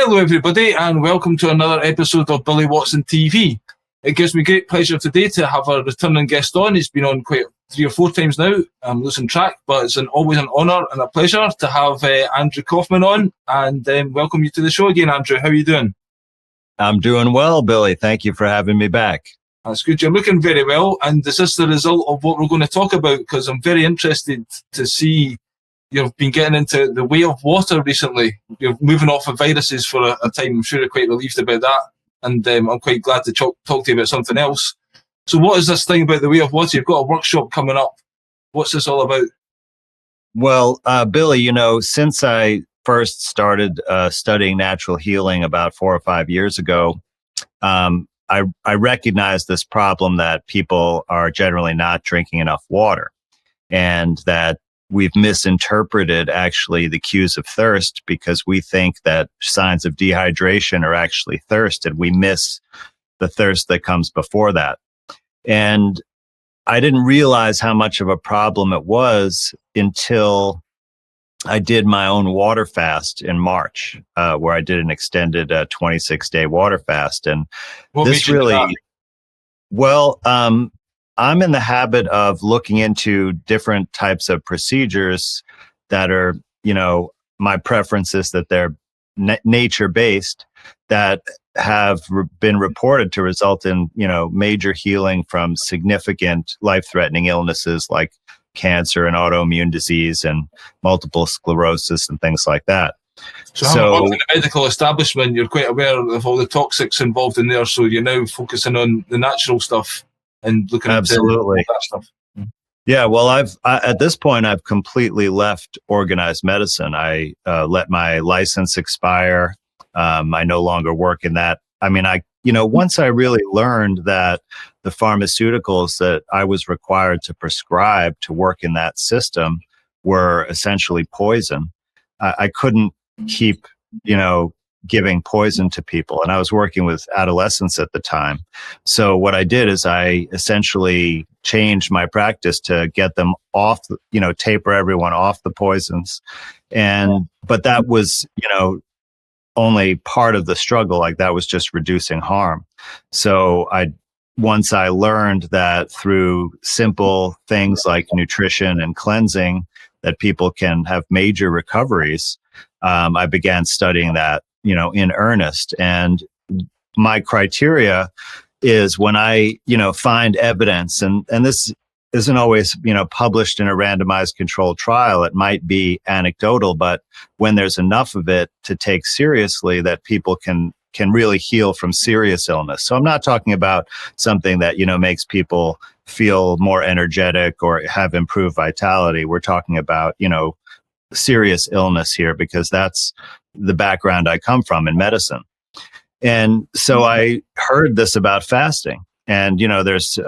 Hello everybody and welcome to another episode of Billy Watson TV. It gives me great pleasure today to have a returning guest on. He's been on quite 3 or 4 times now. I'm losing track, but it's always an honour and a pleasure to have Andrew Kaufman on, and welcome you to the show again, Andrew. How are you doing? I'm doing well, Billy. Thank you for having me back. That's good. You're looking very well, and is this the result of what we're going to talk about? Because I'm very interested to see you've been getting into the way of water recently. You're moving off of viruses for a time. I'm sure you're quite relieved about that. And I'm quite glad to talk to you about something else. So what is this thing about the way of water? You've got a workshop coming up. What's this all about? Well, Billy, since I first started studying natural healing about 4 or 5 years ago, I recognized this problem that people are generally not drinking enough water, and that we've misinterpreted actually the cues of thirst, because we think that signs of dehydration are actually thirst, and we miss the thirst that comes before that. And I didn't realize how much of a problem it was until I did my own water fast in March, where I did an extended 26-day water fast. And what this really, well, I'm in the habit of looking into different types of procedures that are, my preference is that they're nature-based, that have been reported to result in, major healing from significant life-threatening illnesses like cancer and autoimmune disease and multiple sclerosis and things like that. So in the medical establishment, you're quite aware of all the toxics involved in there, so you're now focusing on the natural stuff and looking at all that stuff. Yeah, well, at this point, I've completely left organized medicine. I let my license expire. I no longer work in that. I mean, once I really learned that the pharmaceuticals that I was required to prescribe to work in that system were essentially poison, I couldn't keep, giving poison to people. And I was working with adolescents at the time. So what I did is I essentially changed my practice to get them off, taper everyone off the poisons. But that was, only part of the struggle. Like, that was just reducing harm. So once I learned that through simple things like nutrition and cleansing, that people can have major recoveries, I began studying that, in earnest. And my criteria is when I, find evidence, and this isn't always, published in a randomized controlled trial. It might be anecdotal, but when there's enough of it to take seriously, that people can really heal from serious illness. So I'm not talking about something that, makes people feel more energetic or have improved vitality. We're talking about, serious illness here, because that's the background I come from in medicine. And so I heard this about fasting. And, there's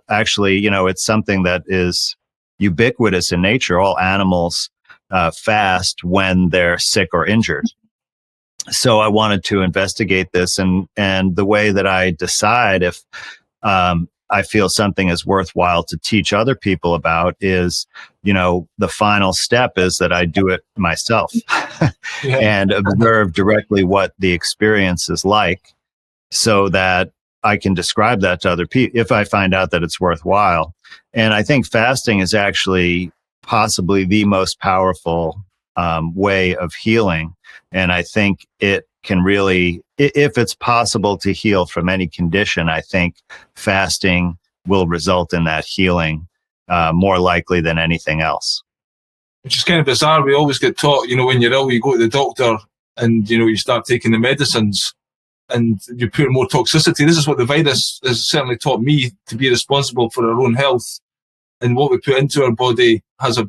actually, it's something that is ubiquitous in nature. All animals fast when they're sick or injured. So I wanted to investigate this. And the way that I decide if I feel something is worthwhile to teach other people about is, the final step is that I do it myself and observe directly what the experience is like, so that I can describe that to other people if I find out that it's worthwhile. And I think fasting is actually possibly the most powerful way of healing. And I think it can really, if it's possible to heal from any condition, I think fasting will result in that healing more likely than anything else. Which is kind of bizarre. We always get taught, when you're ill, you go to the doctor and, you start taking the medicines and you put more toxicity. This is what the virus has certainly taught me, to be responsible for our own health. And what we put into our body has a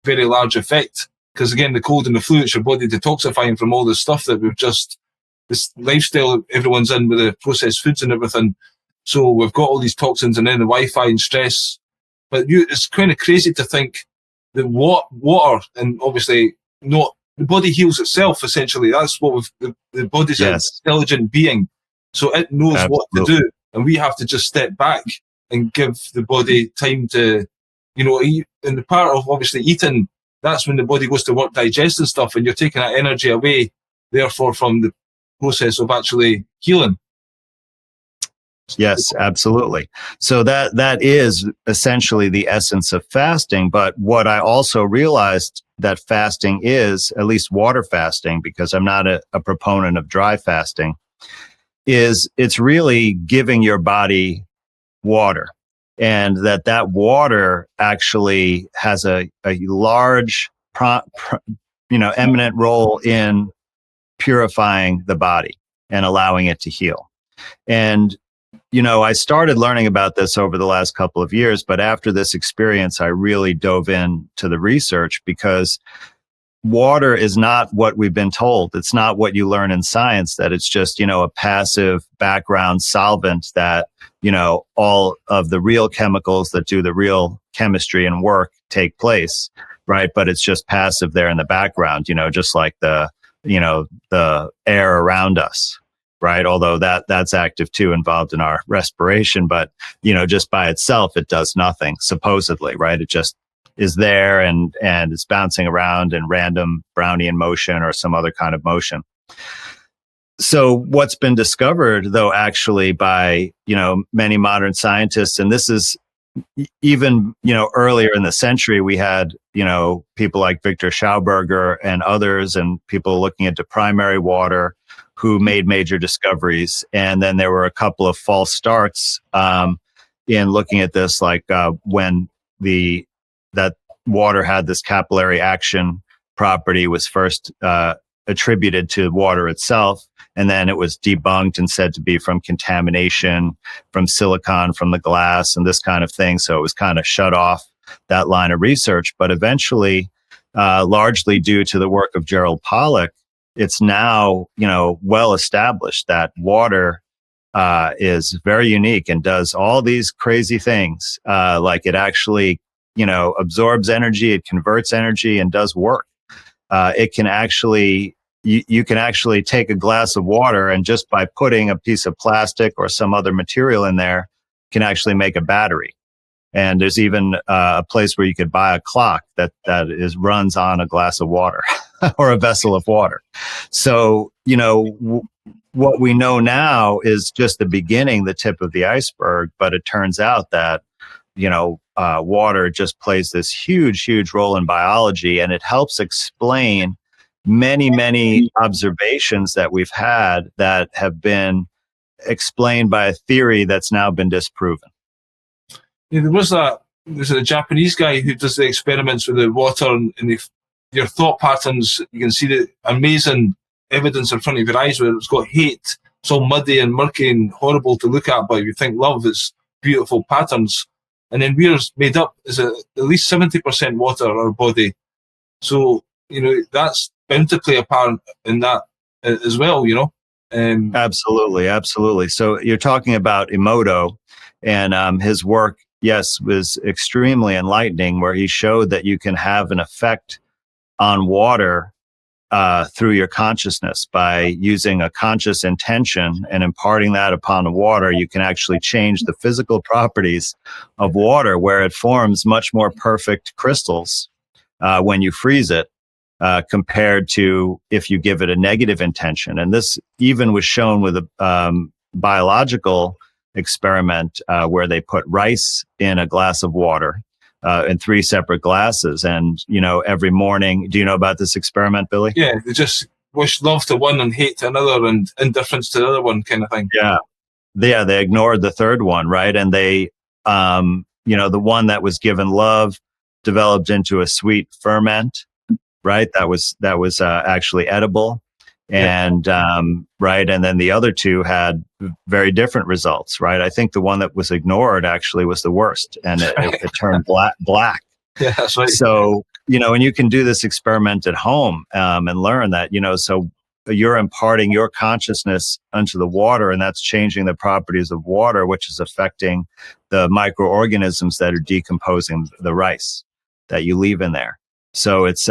very large effect. Because again, the cold and the flu, it's your body detoxifying from all this stuff that this lifestyle everyone's in with the processed foods and everything. So we've got all these toxins and then the Wi-Fi and stress. But it's kind of crazy to think that water, and obviously not, the body heals itself essentially. That's what the body's an intelligent being. So it knows what to do. And we have to just step back and give the body time to, eat. And the part of obviously eating, that's when the body goes to work digesting stuff, and you're taking that energy away, therefore, from process of actually healing. Yes, absolutely. So that is essentially the essence of fasting. But what I also realized that fasting is, at least water fasting, because I'm not a proponent of dry fasting, is it's really giving your body water, and that water actually has a large, eminent role in purifying the body and allowing it to heal. And I started learning about this over the last couple of years, but after this experience, I really dove into the research, because water is not what we've been told. It's not what you learn in science, that it's just, a passive background solvent that, all of the real chemicals that do the real chemistry and work take place, right? But it's just passive there in the background, just like the air around us. Right. Although that's active too, involved in our respiration. But, just by itself, it does nothing, supposedly. Right. It just is there and it's bouncing around in random Brownian motion or some other kind of motion. So what's been discovered, though, actually by, many modern scientists, and this is even, earlier in the century, we had, people like Victor Schauberger and others, and people looking into primary water, who made major discoveries. And then there were a couple of false starts in looking at this, like when that water had this capillary action property was first attributed to water itself. And then it was debunked and said to be from contamination, from silicon, from the glass, and this kind of thing. So it was kind of shut off, that line of research. But eventually, largely due to the work of Gerald Pollack, it's now, well established that water is very unique and does all these crazy things. Like it actually, absorbs energy, it converts energy, and does work. It can actually, you can actually take a glass of water, and just by putting a piece of plastic or some other material in there, can actually make a battery. And there's even a place where you could buy a clock that runs on a glass of water or a vessel of water. So, what we know now is just the beginning, the tip of the iceberg. But it turns out that, water just plays this huge, huge role in biology, and it helps explain many, many observations that we've had that have been explained by a theory that's now been disproven. Yeah, there's a Japanese guy who does the experiments with the water, and your thought patterns, you can see the amazing evidence in front of your eyes where it's got hate, it's all muddy and murky and horrible to look at, but you think love is beautiful patterns. And then we're made up as at least 70% water, our body. So, that's bound to play a part in that as well, Absolutely, absolutely. So you're talking about Emoto, and his work, yes, was extremely enlightening, where he showed that you can have an effect on water through your consciousness by using a conscious intention and imparting that upon the water. You can actually change the physical properties of water, where it forms much more perfect crystals when you freeze it, compared to if you give it a negative intention. And this even was shown with a biological experiment where they put rice in a glass of water in 3 separate glasses. And, every morning, do you know about this experiment, Billy? Yeah, they just wish love to one and hate to another and indifference to the other one, kind of thing. Yeah. They ignored the third one, right? And they, the one that was given love developed into a sweet ferment, right? That was actually edible. And, right. And then the other two had very different results, right? I think the one that was ignored actually was the worst, and it turned black. Yeah, that's right. So, and you can do this experiment at home, and learn that, so you're imparting your consciousness onto the water, and that's changing the properties of water, which is affecting the microorganisms that are decomposing the rice that you leave in there. So it's,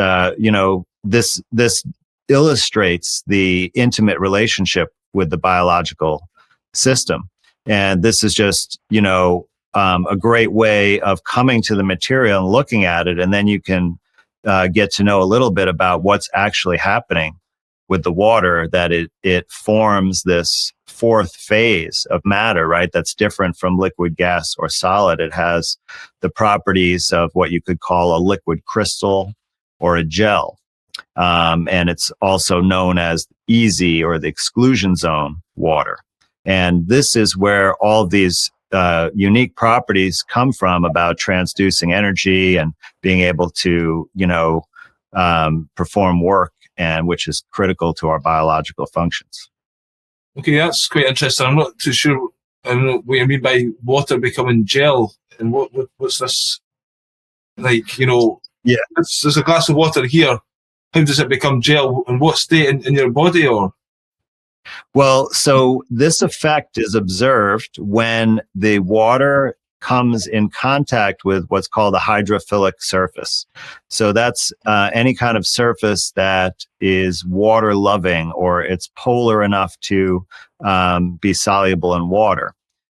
this illustrates the intimate relationship with the biological system. And this is just, a great way of coming to the material and looking at it. And then you can get to know a little bit about what's actually happening with the water that it forms this fourth phase of matter, right? That's different from liquid, gas, or solid. It has the properties of what you could call a liquid crystal or a gel. And it's also known as easy or the exclusion zone water. And this is where all these unique properties come from about transducing energy and being able to, perform work, and which is critical to our biological functions. Okay, that's quite interesting. I'm not too sure. I don't know what you mean by water becoming gel, and what's this like? Yeah. There's a glass of water here. How does it become gel? In what state in your body, or? Well, so this effect is observed when the water comes in contact with what's called a hydrophilic surface. So that's any kind of surface that is water loving, or it's polar enough to be soluble in water.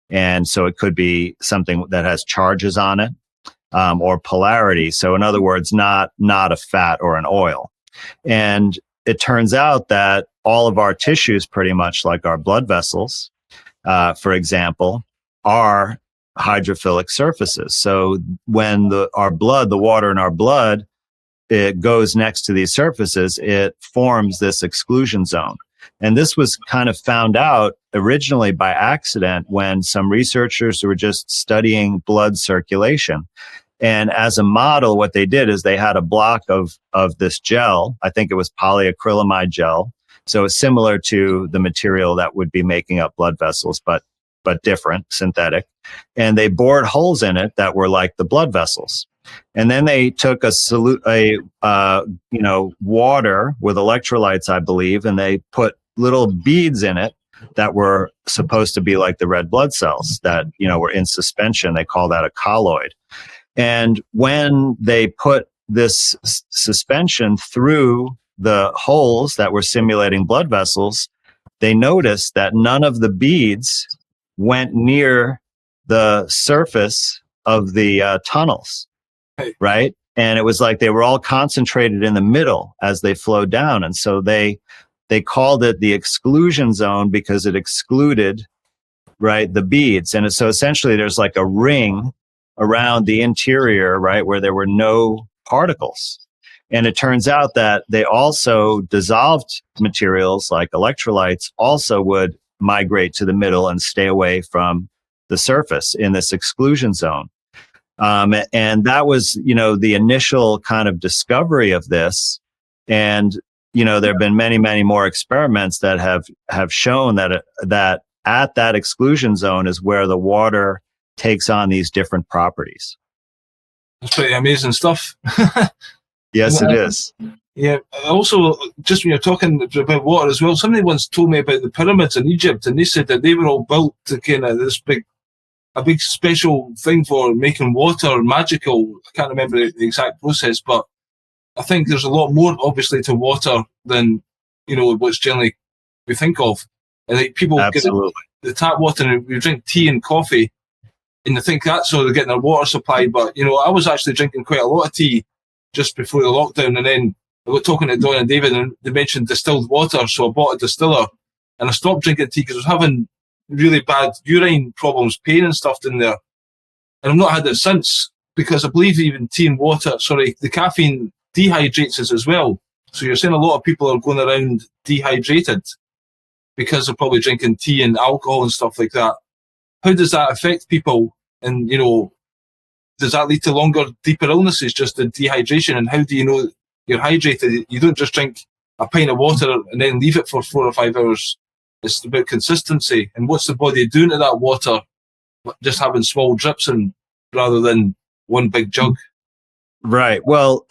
And so it could be something that has charges on it, or polarity. So in other words, not a fat or an oil. And it turns out that all of our tissues, pretty much like our blood vessels, for example, are hydrophilic surfaces. So when the water in our blood, it goes next to these surfaces, it forms this exclusion zone. And this was kind of found out originally by accident when some researchers were just studying blood circulation. And as a model, what they did is they had a block of this gel. I think it was polyacrylamide gel. So it's similar to the material that would be making up blood vessels, but different, synthetic. And they bored holes in it that were like the blood vessels. And then they took water with electrolytes, I believe, and they put little beads in it that were supposed to be like the red blood cells that, were in suspension. They call that a colloid. And when they put this suspension through the holes that were simulating blood vessels, they noticed that none of the beads went near the surface of the tunnels, right? And it was like they were all concentrated in the middle as they flowed down. And so they called it the exclusion zone because it excluded, right, the beads. And so essentially there's like a ring around the interior, right, where there were no particles. And it turns out that they also dissolved materials like electrolytes also would migrate to the middle and stay away from the surface in this exclusion zone. And that was, the initial kind of discovery of this. And, there have been many, many more experiments that have shown that at that exclusion zone is where the water takes on these different properties. That's pretty amazing stuff. Yes, it is. Yeah. Also, just when you're talking about water as well, somebody once told me about the pyramids in Egypt, and they said that they were all built to kind of a big special thing for making water magical. I can't remember the exact process, but I think there's a lot more, obviously, to water than, what's generally we think of. And like people get the tap water, and we drink tea and coffee, and they think that's so they're getting their water supply. But, I was actually drinking quite a lot of tea just before the lockdown, and then I got talking to Don and David, and they mentioned distilled water, so I bought a distiller, and I stopped drinking tea because I was having really bad urine problems, pain and stuff in there, and I've not had it since, because I believe even tea and water, the caffeine dehydrates us as well. So you're saying a lot of people are going around dehydrated because they're probably drinking tea and alcohol and stuff like that. How does that affect people? And, does that lead to longer, deeper illnesses, just the dehydration? And how do you know you're hydrated? You don't just drink a pint of water and then leave it for 4 or 5 hours. It's about consistency. And what's the body doing to that water? Just having small drips and rather than one big jug. Right. Well,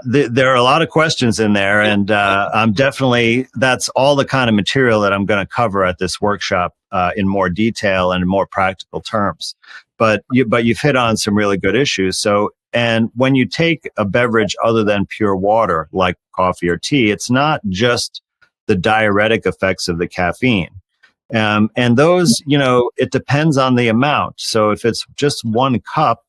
there are a lot of questions in there, and I'm definitely, that's all the kind of material that I'm going to cover at this workshop in more detail and in more practical terms. But you've hit on some really good issues. So, and when you take a beverage other than pure water, like coffee or tea, it's not just the diuretic effects of the caffeine. And those, it depends on the amount. So if it's just 1 cup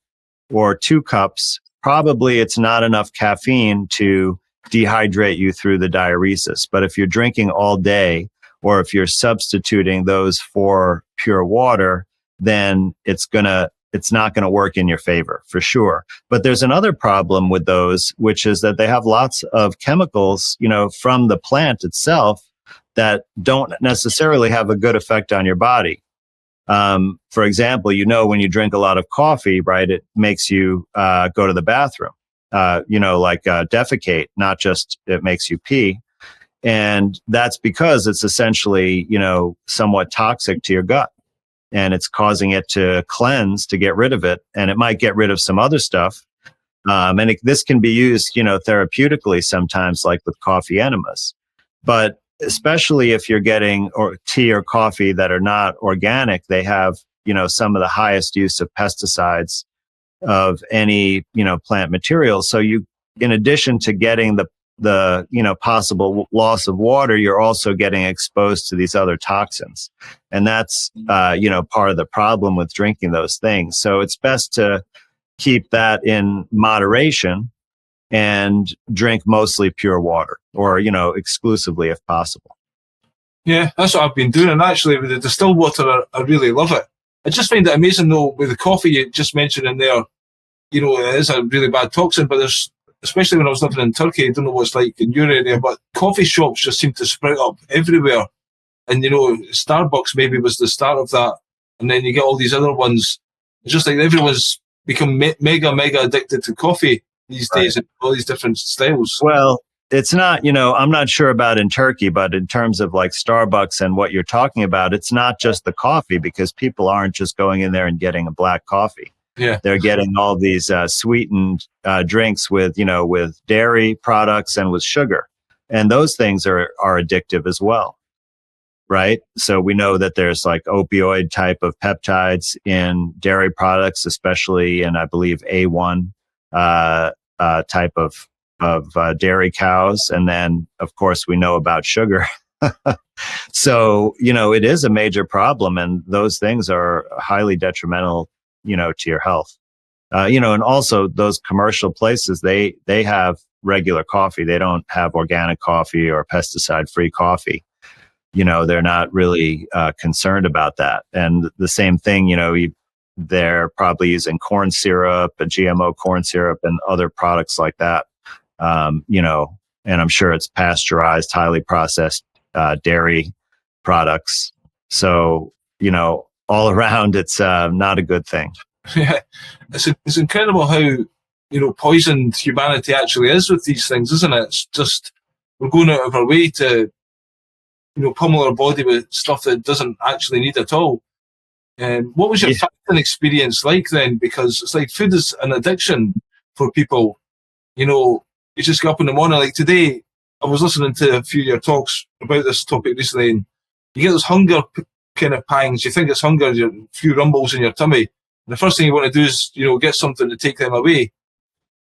or 2 cups, probably it's not enough caffeine to dehydrate you through the diuresis. But if you're drinking all day, or if you're substituting those for pure water, then it's not going to work in your favor for sure. But there's another problem with those, which is that they have lots of chemicals, from the plant itself that don't necessarily have a good effect on your body. For example, when you drink a lot of coffee, right, it makes you go to the bathroom, defecate, not just it makes you pee. And that's because it's essentially, somewhat toxic to your gut, and it's causing it to cleanse to get rid of it. And it might get rid of some other stuff. This can be used, therapeutically sometimes, like with coffee enemas. But especially if you're getting tea or coffee that are not organic, they have, some of the highest use of pesticides of any, plant material. So in addition to getting the possible loss of water, you're also getting exposed to these other toxins. And that's, part of the problem with drinking those things. So it's best to keep that in moderation and drink mostly pure water, or, exclusively if possible. Yeah, that's what I've been doing. And actually, with the distilled water, I really love it. I just find it amazing, though, with the coffee you just mentioned in there, it is a really bad toxin, but especially when I was living in Turkey, I don't know what it's like in your area, but coffee shops just seem to sprout up everywhere. And, Starbucks maybe was the start of that. And then you get all these other ones. It's just like everyone's become mega addicted to coffee these days, and all these different styles. Well, it's not, I'm not sure about in Turkey, but in terms of like Starbucks and what you're talking about, it's not just the coffee, because people aren't just going in there and getting a black coffee. Yeah, they're getting all these sweetened drinks with dairy products and with sugar, and those things are addictive as well, right? So we know that there's like opioid type of peptides in dairy products, especially in, I believe, A1 type of dairy cows, and then of course we know about sugar. So it is a major problem, and those things are highly detrimental to your health. And also those commercial places, they have regular coffee. They don't have organic coffee or pesticide-free coffee. They're not really concerned about that. And the same thing, they're probably using corn syrup and GMO corn syrup and other products like that. And I'm sure it's pasteurized, highly processed dairy products. So, all around, it's not a good thing. Yeah, it's incredible how poisoned humanity actually is with these things, isn't it? It's just we're going out of our way to pummel our body with stuff that doesn't actually need at all. What was your fasting experience like then? Because it's like food is an addiction for people. You just get up in the morning. Like today, I was listening to a few of your talks about this topic recently, and you get those hunger kind of pangs. You think it's hunger, a few rumbles in your tummy. And the first thing you want to do is, get something to take them away.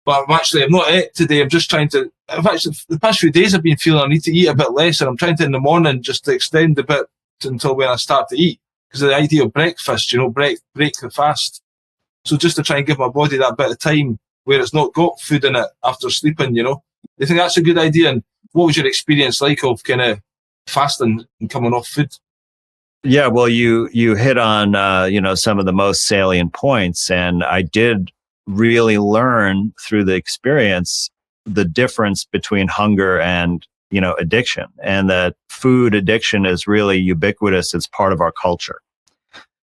But I'm not ate today. I'm just trying to, the past few days I've been feeling I need to eat a bit less, and I'm trying to in the morning just to extend a bit until when I start to eat. Because of the idea of breakfast, break the fast. So just to try and give my body that bit of time where it's not got food in it after sleeping, Do you think that's a good idea? And what was your experience like of kind of fasting and coming off food? Yeah, well, you hit on, some of the most salient points. And I did really learn through the experience the difference between hunger and, addiction, and that food addiction is really ubiquitous. It's part of our culture.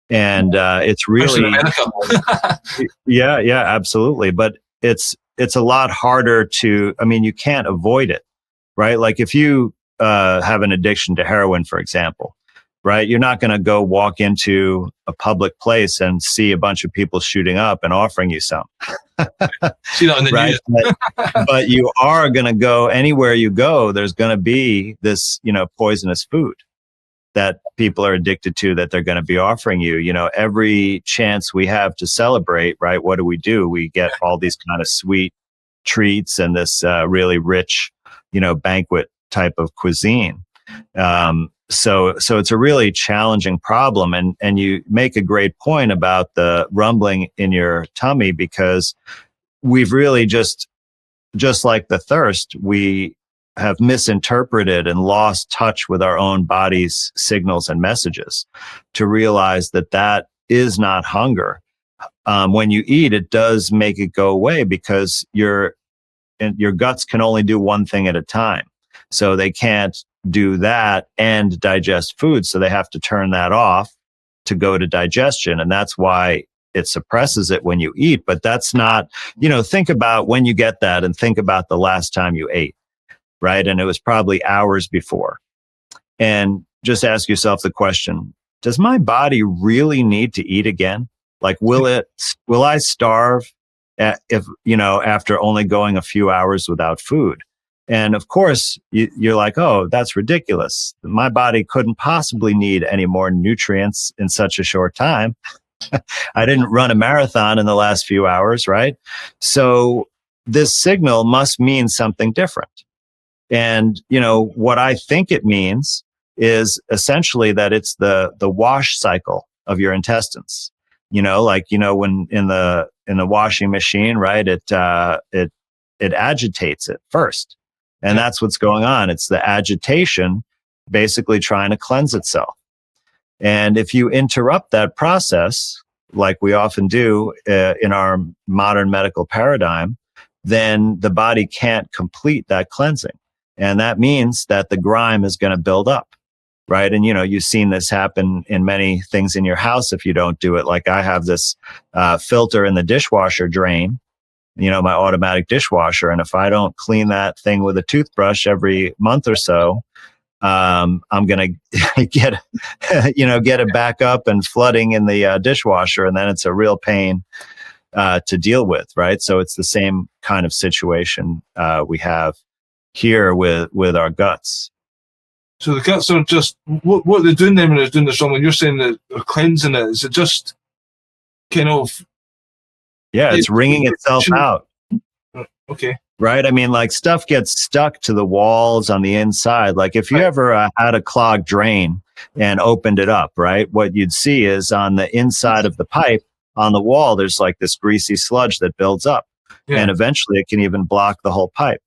And it's really, yeah, absolutely. But it's a lot harder to, you can't avoid it, right? Like if you have an addiction to heroin, for example, right? You're not going to go walk into a public place and see a bunch of people shooting up and offering you some. See that on the right? news. But you are going to go anywhere you go. There's going to be this, poisonous food that people are addicted to that they're going to be offering you. Every chance we have to celebrate, right? What do? We get all these kind of sweet treats and this really rich, banquet type of cuisine. So it's a really challenging problem. And you make a great point about the rumbling in your tummy, because we've really just just like the thirst, we have misinterpreted and lost touch with our own body's signals and messages to realize that that is not hunger. When you eat, it does make it go away because your guts can only do one thing at a time. So they can't do that and digest food. So they have to turn that off to go to digestion. And that's why it suppresses it when you eat. But that's not, think about when you get that and think about the last time you ate, right? And it was probably hours before. And just ask yourself the question, does my body really need to eat again? Like, will I starve after only going a few hours without food? And of course, you're like, oh, that's ridiculous. My body couldn't possibly need any more nutrients in such a short time. I didn't run a marathon in the last few hours, right? So this signal must mean something different. And, what I think it means is essentially that it's the wash cycle of your intestines. When in the washing machine, right? It agitates it first. And that's what's going on. It's the agitation basically trying to cleanse itself. And if you interrupt that process, like we often do in our modern medical paradigm, then the body can't complete that cleansing. And that means that the grime is going to build up, right? And, you've seen this happen in many things in your house if you don't do it. Like I have this filter in the dishwasher drain, my automatic dishwasher. And if I don't clean that thing with a toothbrush every month or so, I'm going to get it back up and flooding in the dishwasher. And then it's a real pain to deal with, right? So it's the same kind of situation we have here with our guts. So the guts are just, what are they doing then when they're doing this wrong? When you're saying that they're cleansing it, is it just kind of... Yeah, it's wringing itself out. Okay. Right? I mean, like stuff gets stuck to the walls on the inside. Like if you ever had a clogged drain and opened it up, right? What you'd see is on the inside of the pipe, on the wall, there's like this greasy sludge that builds up. Yeah. And eventually it can even block the whole pipe.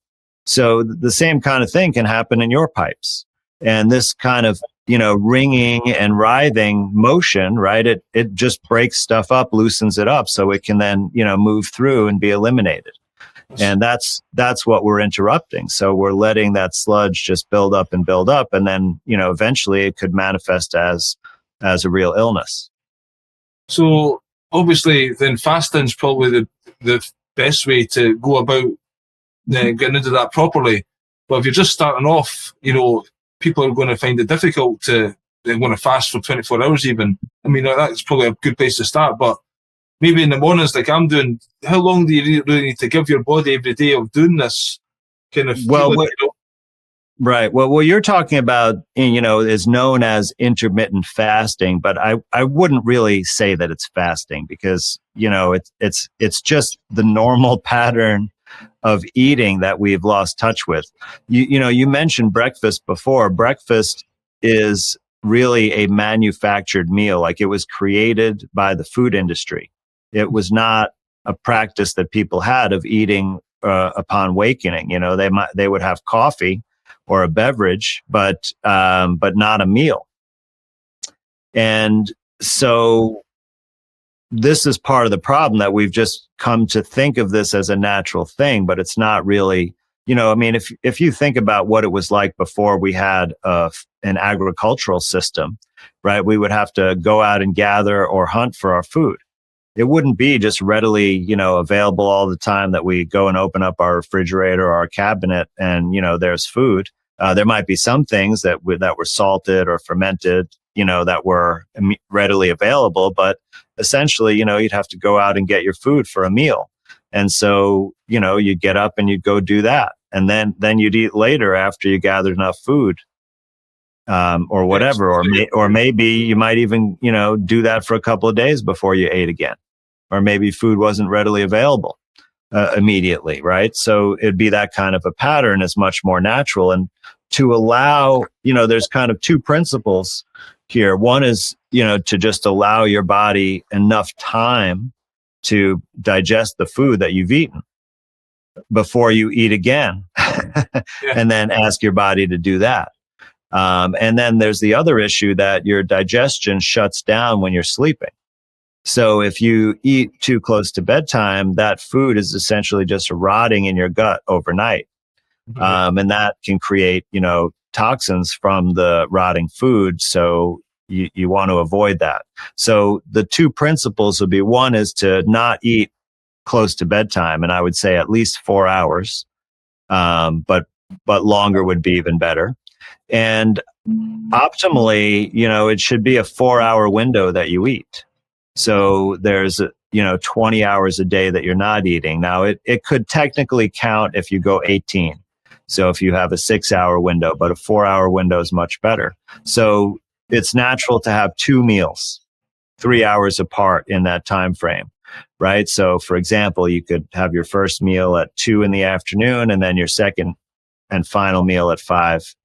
So the same kind of thing can happen in your pipes. And this kind of, wringing and writhing motion, right? It just breaks stuff up, loosens it up so it can then, move through and be eliminated. And that's what we're interrupting. So we're letting that sludge just build up. And then, eventually it could manifest as a real illness. So obviously then fasting is probably the best way to go about getting into that properly. But if you're just starting off, people are going to find it difficult to want to fast for 24 hours even. I mean, that's probably a good place to start. But maybe in the mornings like I'm doing, how long do you really need to give your body every day of doing this kind of... Right. Well, what you're talking about, is known as intermittent fasting, but I wouldn't really say that it's fasting because, it's just the normal pattern of eating that we've lost touch with. You mentioned breakfast before. Breakfast is really a manufactured meal. Like it was created by the food industry. It was not a practice that people had of eating upon awakening. They would have coffee or a beverage, but not a meal. And so this is part of the problem, that we've just come to think of this as a natural thing, but it's not really, if you think about what it was like before we had an agricultural system, right? We would have to go out and gather or hunt for our food. It wouldn't be just readily, available all the time that we go and open up our refrigerator or our cabinet and, there's food. There might be some things that were salted or fermented, that were readily available, but essentially, you'd have to go out and get your food for a meal. And so, you'd get up and you'd go do that. And then you'd eat later after you gathered enough food, or whatever, or maybe you might even, do that for a couple of days before you ate again, or maybe food wasn't readily available immediately, right? So it'd be that kind of a pattern is much more natural. And to allow, there's kind of two principles here. One is, to just allow your body enough time to digest the food that you've eaten. before you eat again, and then ask your body to do that. And then there's the other issue that your digestion shuts down when you're sleeping. So if you eat too close to bedtime, that food is essentially just rotting in your gut overnight. And that can create, toxins from the rotting food. So you want to avoid that. So the two principles would be, one is to not eat close to bedtime. And I would say at least 4 hours. But longer would be even better. And optimally, it should be a 4-hour window that you eat. So there's, 20 hours a day that you're not eating. Now it could technically count if you go 18. So if you have a 6-hour window, but a 4-hour window is much better. So it's natural to have 2 meals, 3 hours apart in that time frame, right? So for example, you could have your first meal at 2 in the afternoon, and then your second and final meal at 5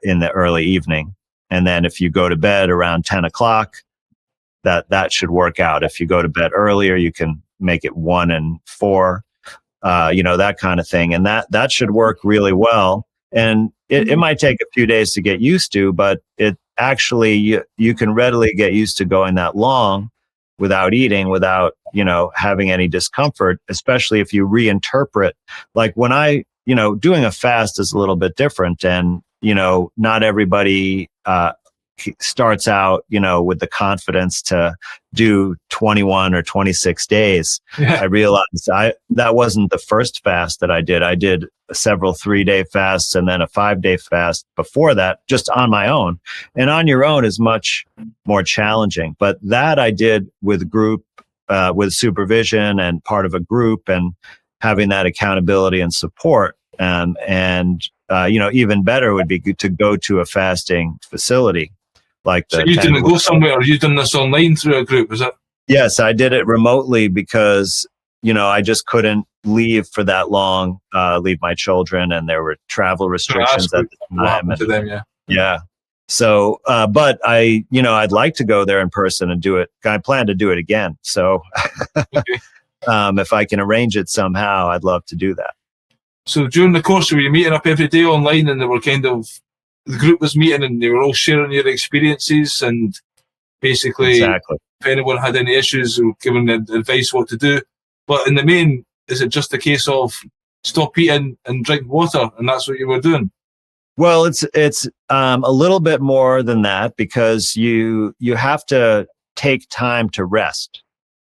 in the early evening. And then if you go to bed around 10 o'clock, that should work out. If you go to bed earlier, you can make it 1 and 4, that kind of thing. And that should work really well. And it might take a few days to get used to, but it actually, you can readily get used to going that long without eating, without, having any discomfort, especially if you reinterpret. Like when doing a fast is a little bit different. And, not everybody starts out, with the confidence to do 21 or 26 days. Yeah. I realized that wasn't the first fast that I did. I did several 3-day fasts and then a 5-day fast before that, just on my own. And on your own is much more challenging. But that I did with group, with supervision and part of a group, and having that accountability and support. Even better would be to go to a fasting facility. So you didn't go somewhere, or you done this online through a group, is it? Yes, I did it remotely because, I just couldn't leave for that long, leave my children, and there were travel restrictions at the time. To them, yeah. Yeah. So, but I'd like to go there in person and do it. I plan to do it again. So okay. If I can arrange it somehow, I'd love to do that. So during the course, were you meeting up every day online, and they were the group was meeting and they were all sharing your experiences, and basically exactly. If anyone had any issues, or giving advice what to do. But in the main, is it just a case of stop eating and drink water, and that's what you were doing? Well, it's a little bit more than that, because you have to take time to rest.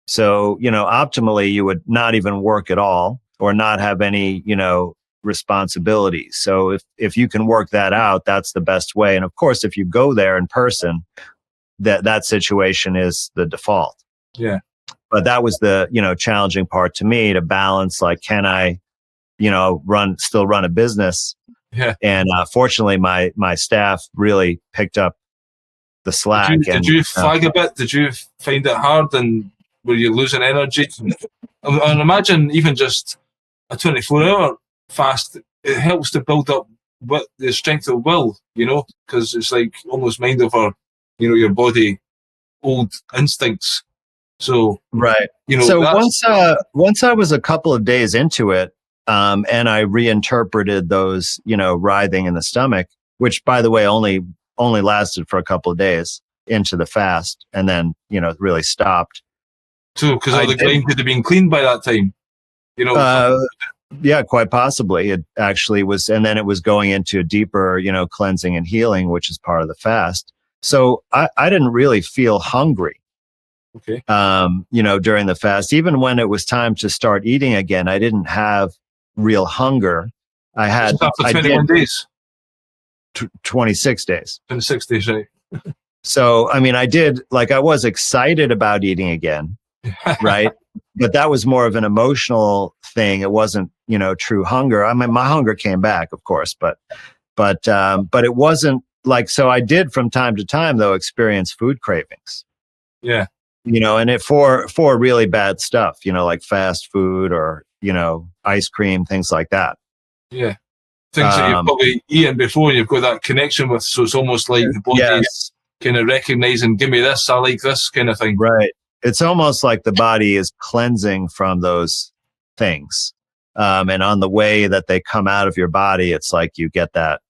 So, optimally you would not even work at all, or not have any, responsibilities. So if you can work that out, that's the best way. And of course, if you go there in person, that situation is the default. Yeah. But that was the, challenging part to me, to balance, like, can I, still run a business? Yeah. And fortunately, my staff really picked up the slack. Did you flag a bit? Did you find it hard, and were you losing energy? And imagine even just a 24-hour fast, it helps to build up the strength of will, because it's like almost mind over, your body, old instincts. So right. So once I was a couple of days into it, and I reinterpreted those, writhing in the stomach, which, by the way, only lasted for a couple of days into the fast, and then really stopped. So because all the grain could have been cleaned by that time, Yeah, quite possibly. It actually was, and then it was going into a deeper, cleansing and healing, which is part of the fast. So I didn't really feel hungry. Okay. During the fast, even when it was time to start eating again, I didn't have real hunger. I had after 21 days. 26 days. 26 days, right? So, I was excited about eating again, right? But that was more of an emotional thing. It wasn't, true hunger. My hunger came back, of course, but it wasn't so I did from time to time, though, experience food cravings. Yeah. And it for really bad stuff, like fast food or, ice cream, things like that. Yeah. Things that you've probably eaten before, you've got that connection with. So it's almost like the body's kind of recognizing, give me this, I like this kind of thing. Right. It's almost like the body is cleansing from those things. And on the way that they come out of your body, it's like you get that,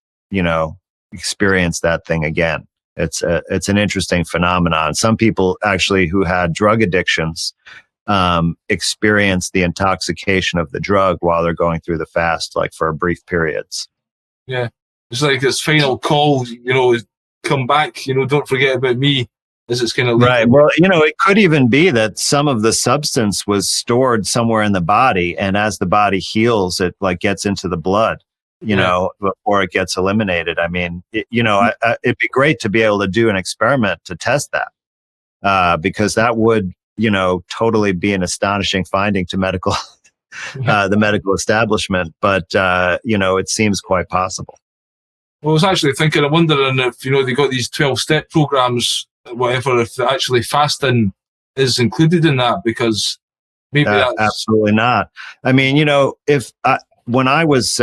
experience that thing again. It's an interesting phenomenon. Some people actually who had drug addictions experience the intoxication of the drug while they're going through the fast, like for brief periods. Yeah. It's like this final call, come back, don't forget about me, as it's kind of right. Well, it could even be that some of the substance was stored somewhere in the body, and as the body heals, it like gets into the blood, before it gets eliminated. I mean, it'd be great to be able to do an experiment to test that, because that would, totally be an astonishing finding to the medical establishment. But, it seems quite possible. Well, I was actually thinking, I'm wondering if, they got these 12-step programs, whatever, if actually fasting is included in that, because maybe that's... Absolutely not. I mean, when I was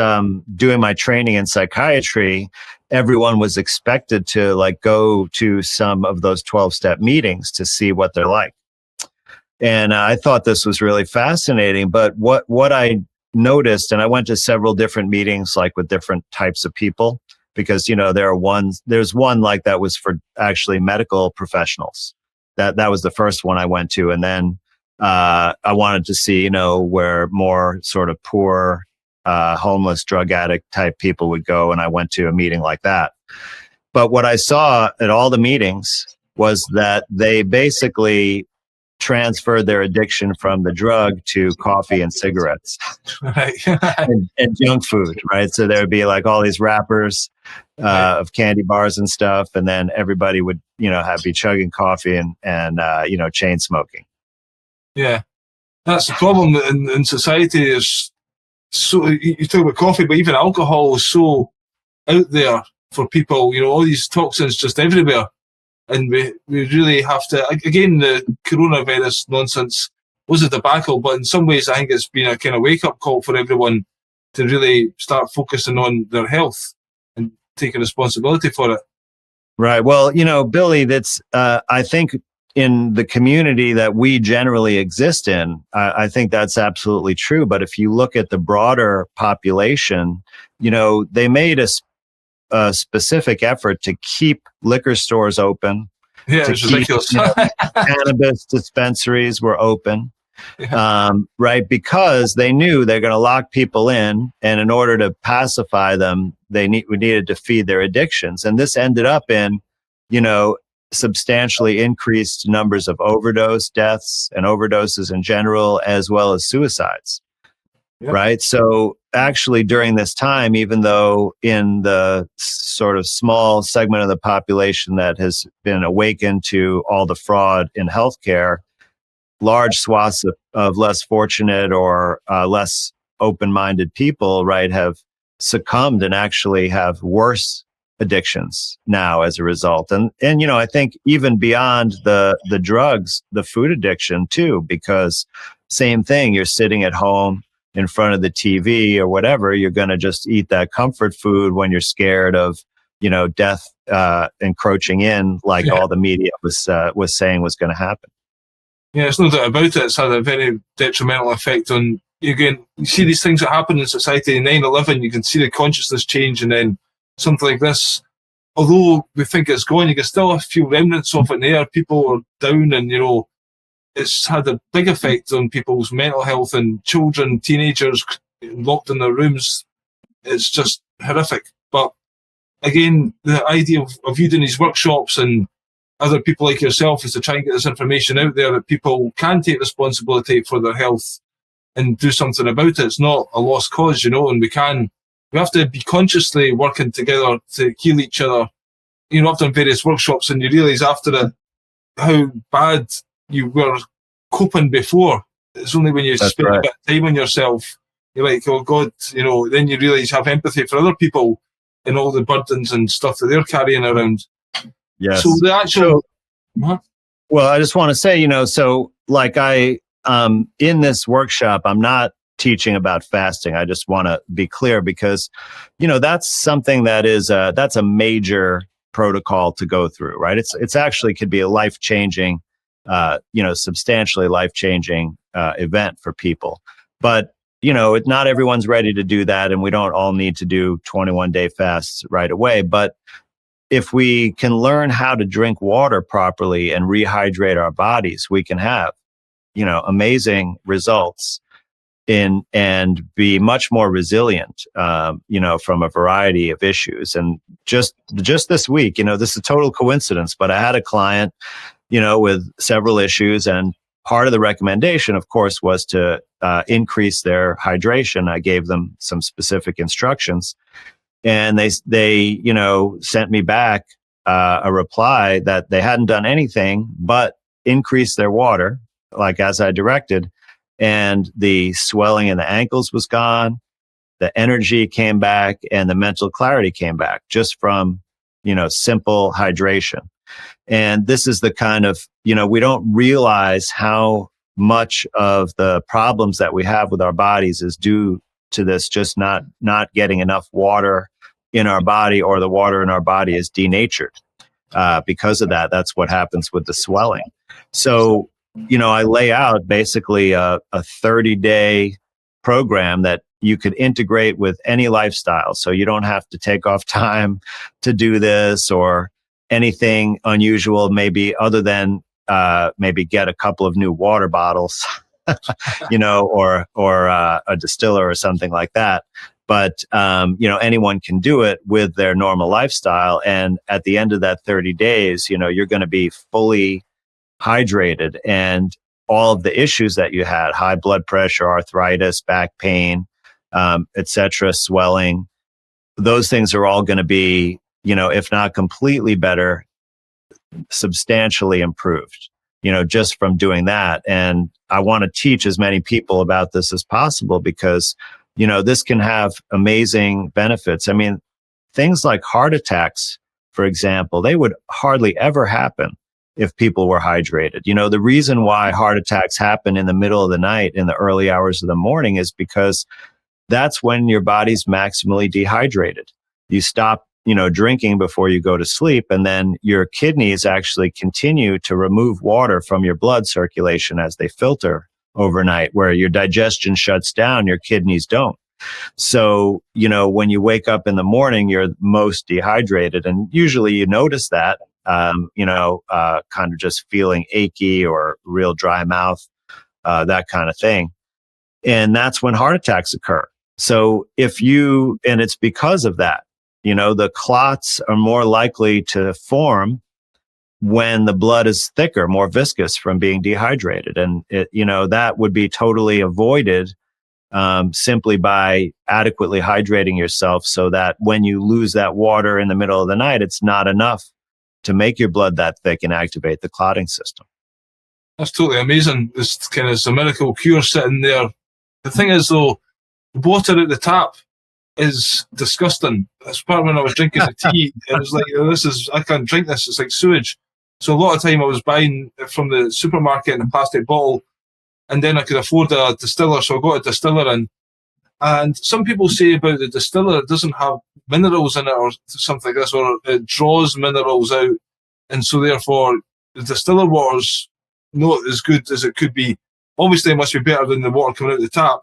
doing my training in psychiatry, everyone was expected to like go to some of those 12-step meetings to see what they're like. And I thought this was really fascinating. But what I noticed, and I went to several different meetings, like with different types of people, because, there's one like that was for actually medical professionals. That was the first one I went to. And then I wanted to see, where more sort of poor, homeless, drug addict type people would go. And I went to a meeting like that. But what I saw at all the meetings was that they basically transferred their addiction from the drug to coffee and cigarettes. Right. and junk food, right? So there would be like all these wrappers of candy bars and stuff, and then everybody would, be chugging coffee and chain smoking. Yeah, that's the problem in society. Is so you talk about coffee, but even alcohol is so out there for people. All these toxins just everywhere. And we really have to, again, the coronavirus nonsense was a debacle, but in some ways I think it's been a kind of wake-up call for everyone to really start focusing on their health and taking responsibility for it. Right. Well, Billy, that's, I think in the community that we generally exist in, I think that's absolutely true. But if you look at the broader population, they made a specific effort to keep liquor stores open. Yeah, it's ridiculous. Cannabis dispensaries were open, right? Because they knew they're going to lock people in, and in order to pacify them, we needed to feed their addictions. And this ended up in, substantially increased numbers of overdose deaths and overdoses in general, as well as suicides. Yep. Right. So actually during this time, even though in the sort of small segment of the population that has been awakened to all the fraud in healthcare, large swaths of less fortunate or less open-minded people, right, have succumbed and actually have worse addictions now as a result. And I think even beyond the drugs, the food addiction too, because same thing, you're sitting at home in front of the TV or whatever, you're going to just eat that comfort food when you're scared of, death encroaching in, like all the media was saying was going to happen. Yeah, it's no doubt about it. It's had a very detrimental effect on, again, you see these things that happen in society. In 9/11, you can see the consciousness change, and then something like this, although we think it's gone, you can still have a few remnants of it there. People are down, and, it's had a big effect on people's mental health, and children, teenagers locked in their rooms. It's just horrific. But again, the idea of you doing these workshops and other people like yourself is to try and get this information out there that people can take responsibility for their health and do something about it. It's not a lost cause, and we have to be consciously working together to heal each other. I've done various workshops, and you realise after it how bad you were coping before. It's only when you spend a bit of time on yourself, you're like, oh God, then you realise you have empathy for other people and all the burdens and stuff that they're carrying around. Yes. So the actual... Well, I just want to say, so like in this workshop, I'm not teaching about fasting. I just want to be clear because, that's something that is, that's a major protocol to go through, right? It's actually could be a life-changing, substantially life-changing event for people. But not everyone's ready to do that, and we don't all need to do 21-day fasts right away. But if we can learn how to drink water properly and rehydrate our bodies, we can have, amazing results and be much more resilient, from a variety of issues. And just this week, this is a total coincidence, but I had a client, with several issues, and part of the recommendation, of course, was to increase their hydration. I gave them some specific instructions, and they sent me back a reply that they hadn't done anything but increase their water, like as I directed, and the swelling in the ankles was gone, the energy came back, and the mental clarity came back just from simple hydration. And this is the kind of, we don't realize how much of the problems that we have with our bodies is due to this, just not getting enough water in our body, or the water in our body is denatured. Because of that, that's what happens with the swelling. So, I lay out basically a 30-day program that you could integrate with any lifestyle. So you don't have to take off time to do this or anything unusual, maybe other than maybe get a couple of new water bottles, or a distiller or something like that. But, anyone can do it with their normal lifestyle. And at the end of that 30 days, you're going to be fully hydrated, and all of the issues that you had, high blood pressure, arthritis, back pain, etc., swelling, those things are all going to be, if not completely better, substantially improved, just from doing that. And I want to teach as many people about this as possible, because, this can have amazing benefits. I mean, things like heart attacks, for example, they would hardly ever happen if people were hydrated. The reason why heart attacks happen in the middle of the night, in the early hours of the morning, is because that's when your body's maximally dehydrated. You stop, drinking before you go to sleep, and then your kidneys actually continue to remove water from your blood circulation as they filter overnight. Where your digestion shuts down, your kidneys don't. So, when you wake up in the morning, you're most dehydrated, and usually you notice that, kind of just feeling achy or real dry mouth, that kind of thing. And that's when heart attacks occur. So and it's because of that, the clots are more likely to form when the blood is thicker, more viscous from being dehydrated. And that would be totally avoided simply by adequately hydrating yourself, so that when you lose that water in the middle of the night, it's not enough to make your blood that thick and activate the clotting system. That's totally amazing. It's a miracle cure sitting there. The thing is, though, the water at the tap is disgusting. That's part when I was drinking the tea. It was like, I can't drink this. It's like sewage. So a lot of time I was buying from the supermarket in a plastic bottle, and then I could afford a distiller, so I got a distiller in. And some people say about the distiller, it doesn't have minerals in it or something like this, or it draws minerals out. And so therefore, the distiller water's not as good as it could be. Obviously, it must be better than the water coming out the tap.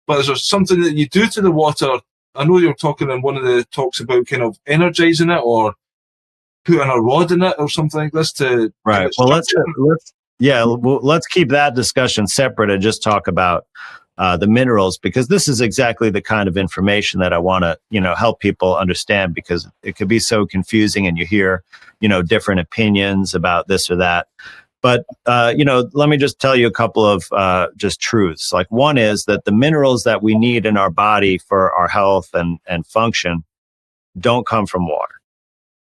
But is there something that you do to the water? I know you were talking in one of the talks about kind of energizing it, or putting a rod in it or something like this to... Right. Well, let's keep that discussion separate and just talk about the minerals, because this is exactly the kind of information that I want to, help people understand, because it could be so confusing and you hear, different opinions about this or that. But, let me just tell you a couple of just truths. Like, one is that the minerals that we need in our body for our health and function don't come from water.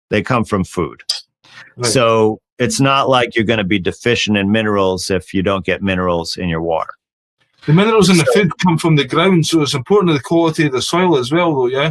They come from food. Right. So it's not like you're going to be deficient in minerals if you don't get minerals in your water. The minerals in the food come from the ground, so it's important to the quality of the soil as well, though, yeah?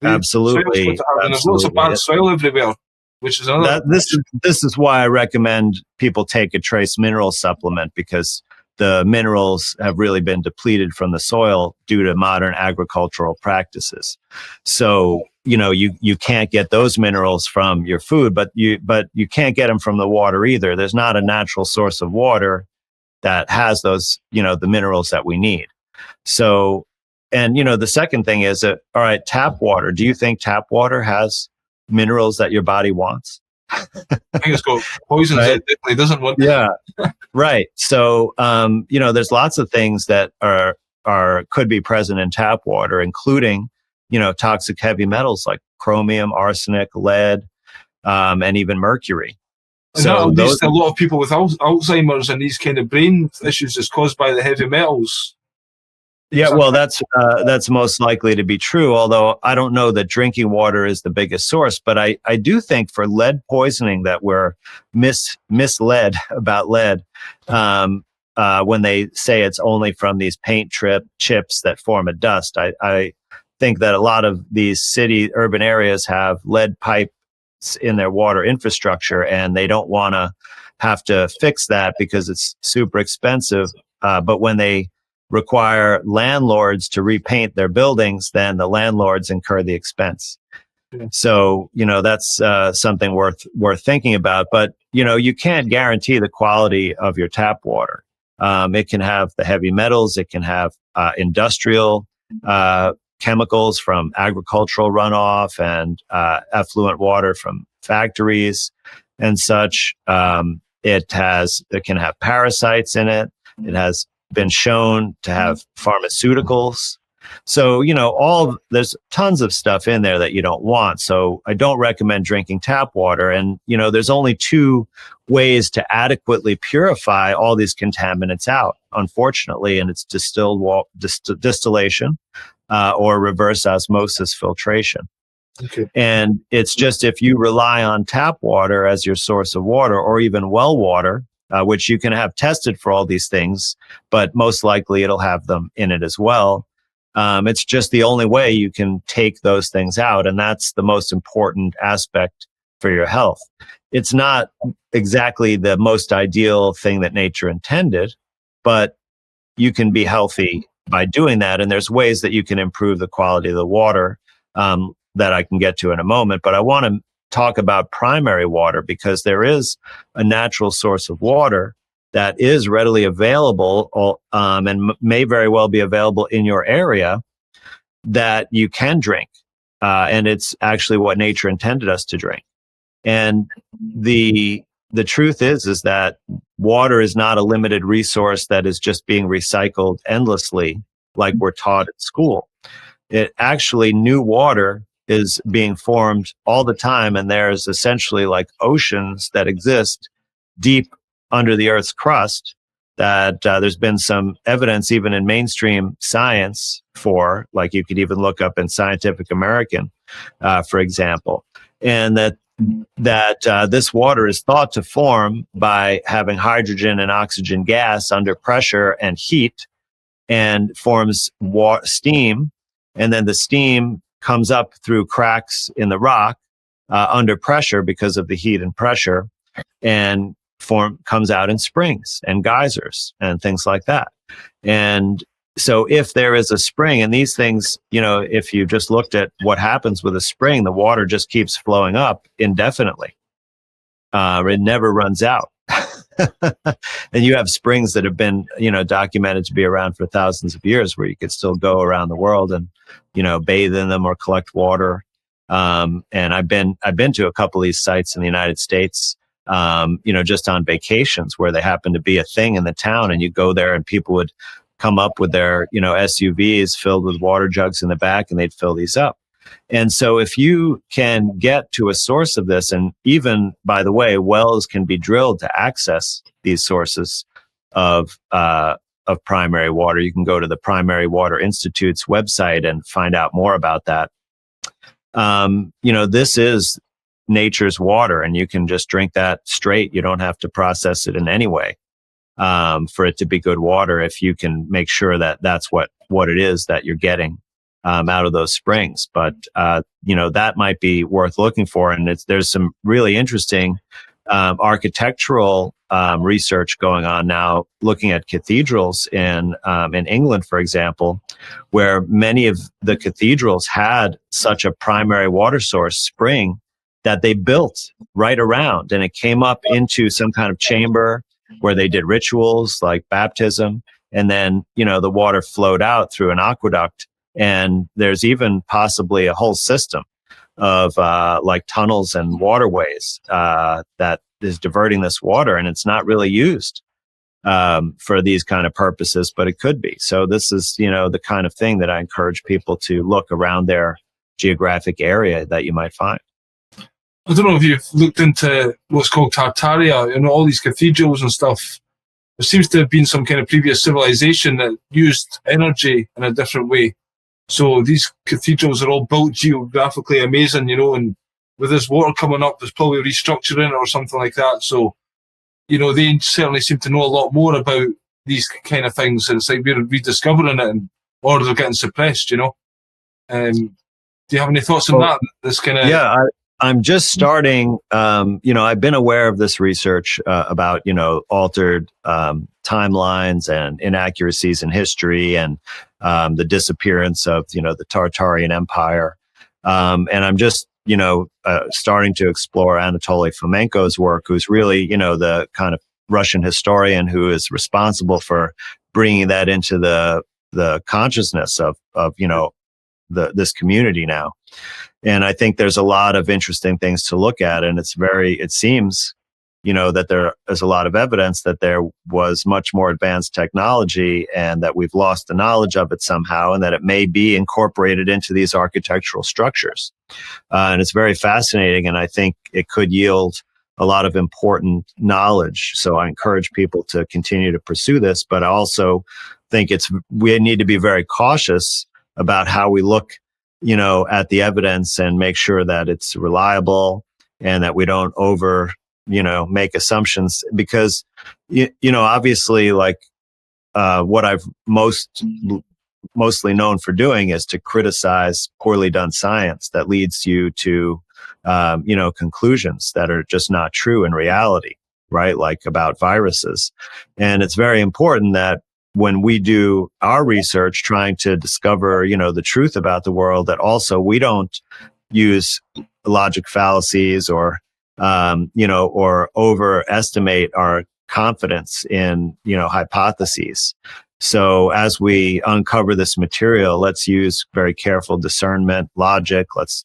Absolutely. There's lots of bad soil everywhere, which is another... This is why I recommend people take a trace mineral supplement, because the minerals have really been depleted from the soil due to modern agricultural practices. So, you can't get those minerals from your food, but you can't get them from the water either. There's not a natural source of water that has those, the minerals that we need. So, and the second thing is that, all right, tap water. Do you think tap water has minerals that your body wants? I think it's got poisons Right? that it definitely doesn't want. Yeah. Right. So, there's lots of things that could be present in tap water, including, toxic heavy metals like chromium, arsenic, lead, and even mercury. And So that leads those, to a lot of people with Alzheimer's and these kind of brain issues is caused by the heavy metals. yeah, well, that's most likely to be true. Although I don't know that drinking water is the biggest source, but I do think for lead poisoning that we're misled about lead. When they say it's only from these paint chips that form a dust. I think that a lot of these urban areas have lead pipes in their water infrastructure, and they don't want to have to fix that because it's super expensive. But when they require landlords to repaint their buildings, then the landlords incur the expense. Yeah. So, that's something worth thinking about. But, you can't guarantee the quality of your tap water. It can have the heavy metals. It can have industrial chemicals from agricultural runoff and effluent water from factories and such. It can have parasites in it. It has been shown to have pharmaceuticals. So, there's tons of stuff in there that you don't want. So I don't recommend drinking tap water. And, there's only two ways to adequately purify all these contaminants out, unfortunately, and it's distillation or reverse osmosis filtration. Okay. And it's just if you rely on tap water as your source of water, or even well water, which you can have tested for all these things, but most likely it'll have them in it as well. It's just the only way you can take those things out. And that's the most important aspect for your health. It's not exactly the most ideal thing that nature intended, but you can be healthy by doing that. And there's ways that you can improve the quality of the water that I can get to in a moment. But I want to talk about primary water because there is a natural source of water that is readily available and may very well be available in your area that you can drink. And it's actually what nature intended us to drink. And the truth is that water is not a limited resource that is just being recycled endlessly like we're taught at school. New water is being formed all the time. And there's essentially like oceans that exist deep under the Earth's crust that there's been some evidence even in mainstream science for, like you could even look up in Scientific American, for example, and that this water is thought to form by having hydrogen and oxygen gas under pressure and heat and forms steam. And then the steam comes up through cracks in the rock under pressure because of the heat and pressure, and comes out in springs and geysers and things like that. And so if there is a spring, and these things, if you just looked at what happens with a spring, the water just keeps flowing up indefinitely. It never runs out. And you have springs that have been, documented to be around for thousands of years, where you could still go around the world and, bathe in them or collect water. And I've been to a couple of these sites in the United States, just on vacations where they happen to be a thing in the town, and you go there and people would come up with their, SUVs filled with water jugs in the back, and they'd fill these up. And so if you can get to a source of this, and even, by the way, wells can be drilled to access these sources of primary water. You can go to the Primary Water Institute's website and find out more about that. This is nature's water, and you can just drink that straight. You don't have to process it in any way for it to be good water, if you can make sure that that's what it is that you're getting out of those springs. But, that might be worth looking for. And there's some really interesting architectural research going on now, looking at cathedrals in England, for example, where many of the cathedrals had such a primary water source spring that they built right around, and it came up into some kind of chamber where they did rituals like baptism. and then, the water flowed out through an aqueduct. And there's even possibly a whole system of like tunnels and waterways that is diverting this water, and it's not really used for these kind of purposes, but it could be. So this is, the kind of thing that I encourage people to look around their geographic area that you might find. I don't know if you've looked into what's called Tartaria, all these cathedrals and stuff. There seems to have been some kind of previous civilization that used energy in a different way. So these cathedrals are all built geographically amazing, and with this water coming up, there's probably restructuring it or something like that. So, they certainly seem to know a lot more about these kind of things. And it's like we're rediscovering it, or they're getting suppressed, Do you have any thoughts on that? This kind of... Yeah, I'm just starting. I've been aware of this research about, altered timelines and inaccuracies in history and the disappearance of, the Tartarian Empire. And I'm just, starting to explore Anatoly Fomenko's work, who's really, the kind of Russian historian who is responsible for bringing that into the consciousness of this community now. And I think there's a lot of interesting things to look at. And it seems, that there is a lot of evidence that there was much more advanced technology and that we've lost the knowledge of it somehow, and that it may be incorporated into these architectural structures. And it's very fascinating. And I think it could yield a lot of important knowledge. So I encourage people to continue to pursue this, but I also think we need to be very cautious about how we look at the evidence and make sure that it's reliable and that we don't make assumptions, because, obviously, like, what I've mostly known for doing is to criticize poorly done science that leads you to, conclusions that are just not true in reality, right? Like about viruses. And it's very important that when we do our research trying to discover, the truth about the world, that also we don't use logic fallacies or overestimate our confidence in, hypotheses. So as we uncover this material, let's use very careful discernment, logic. Let's,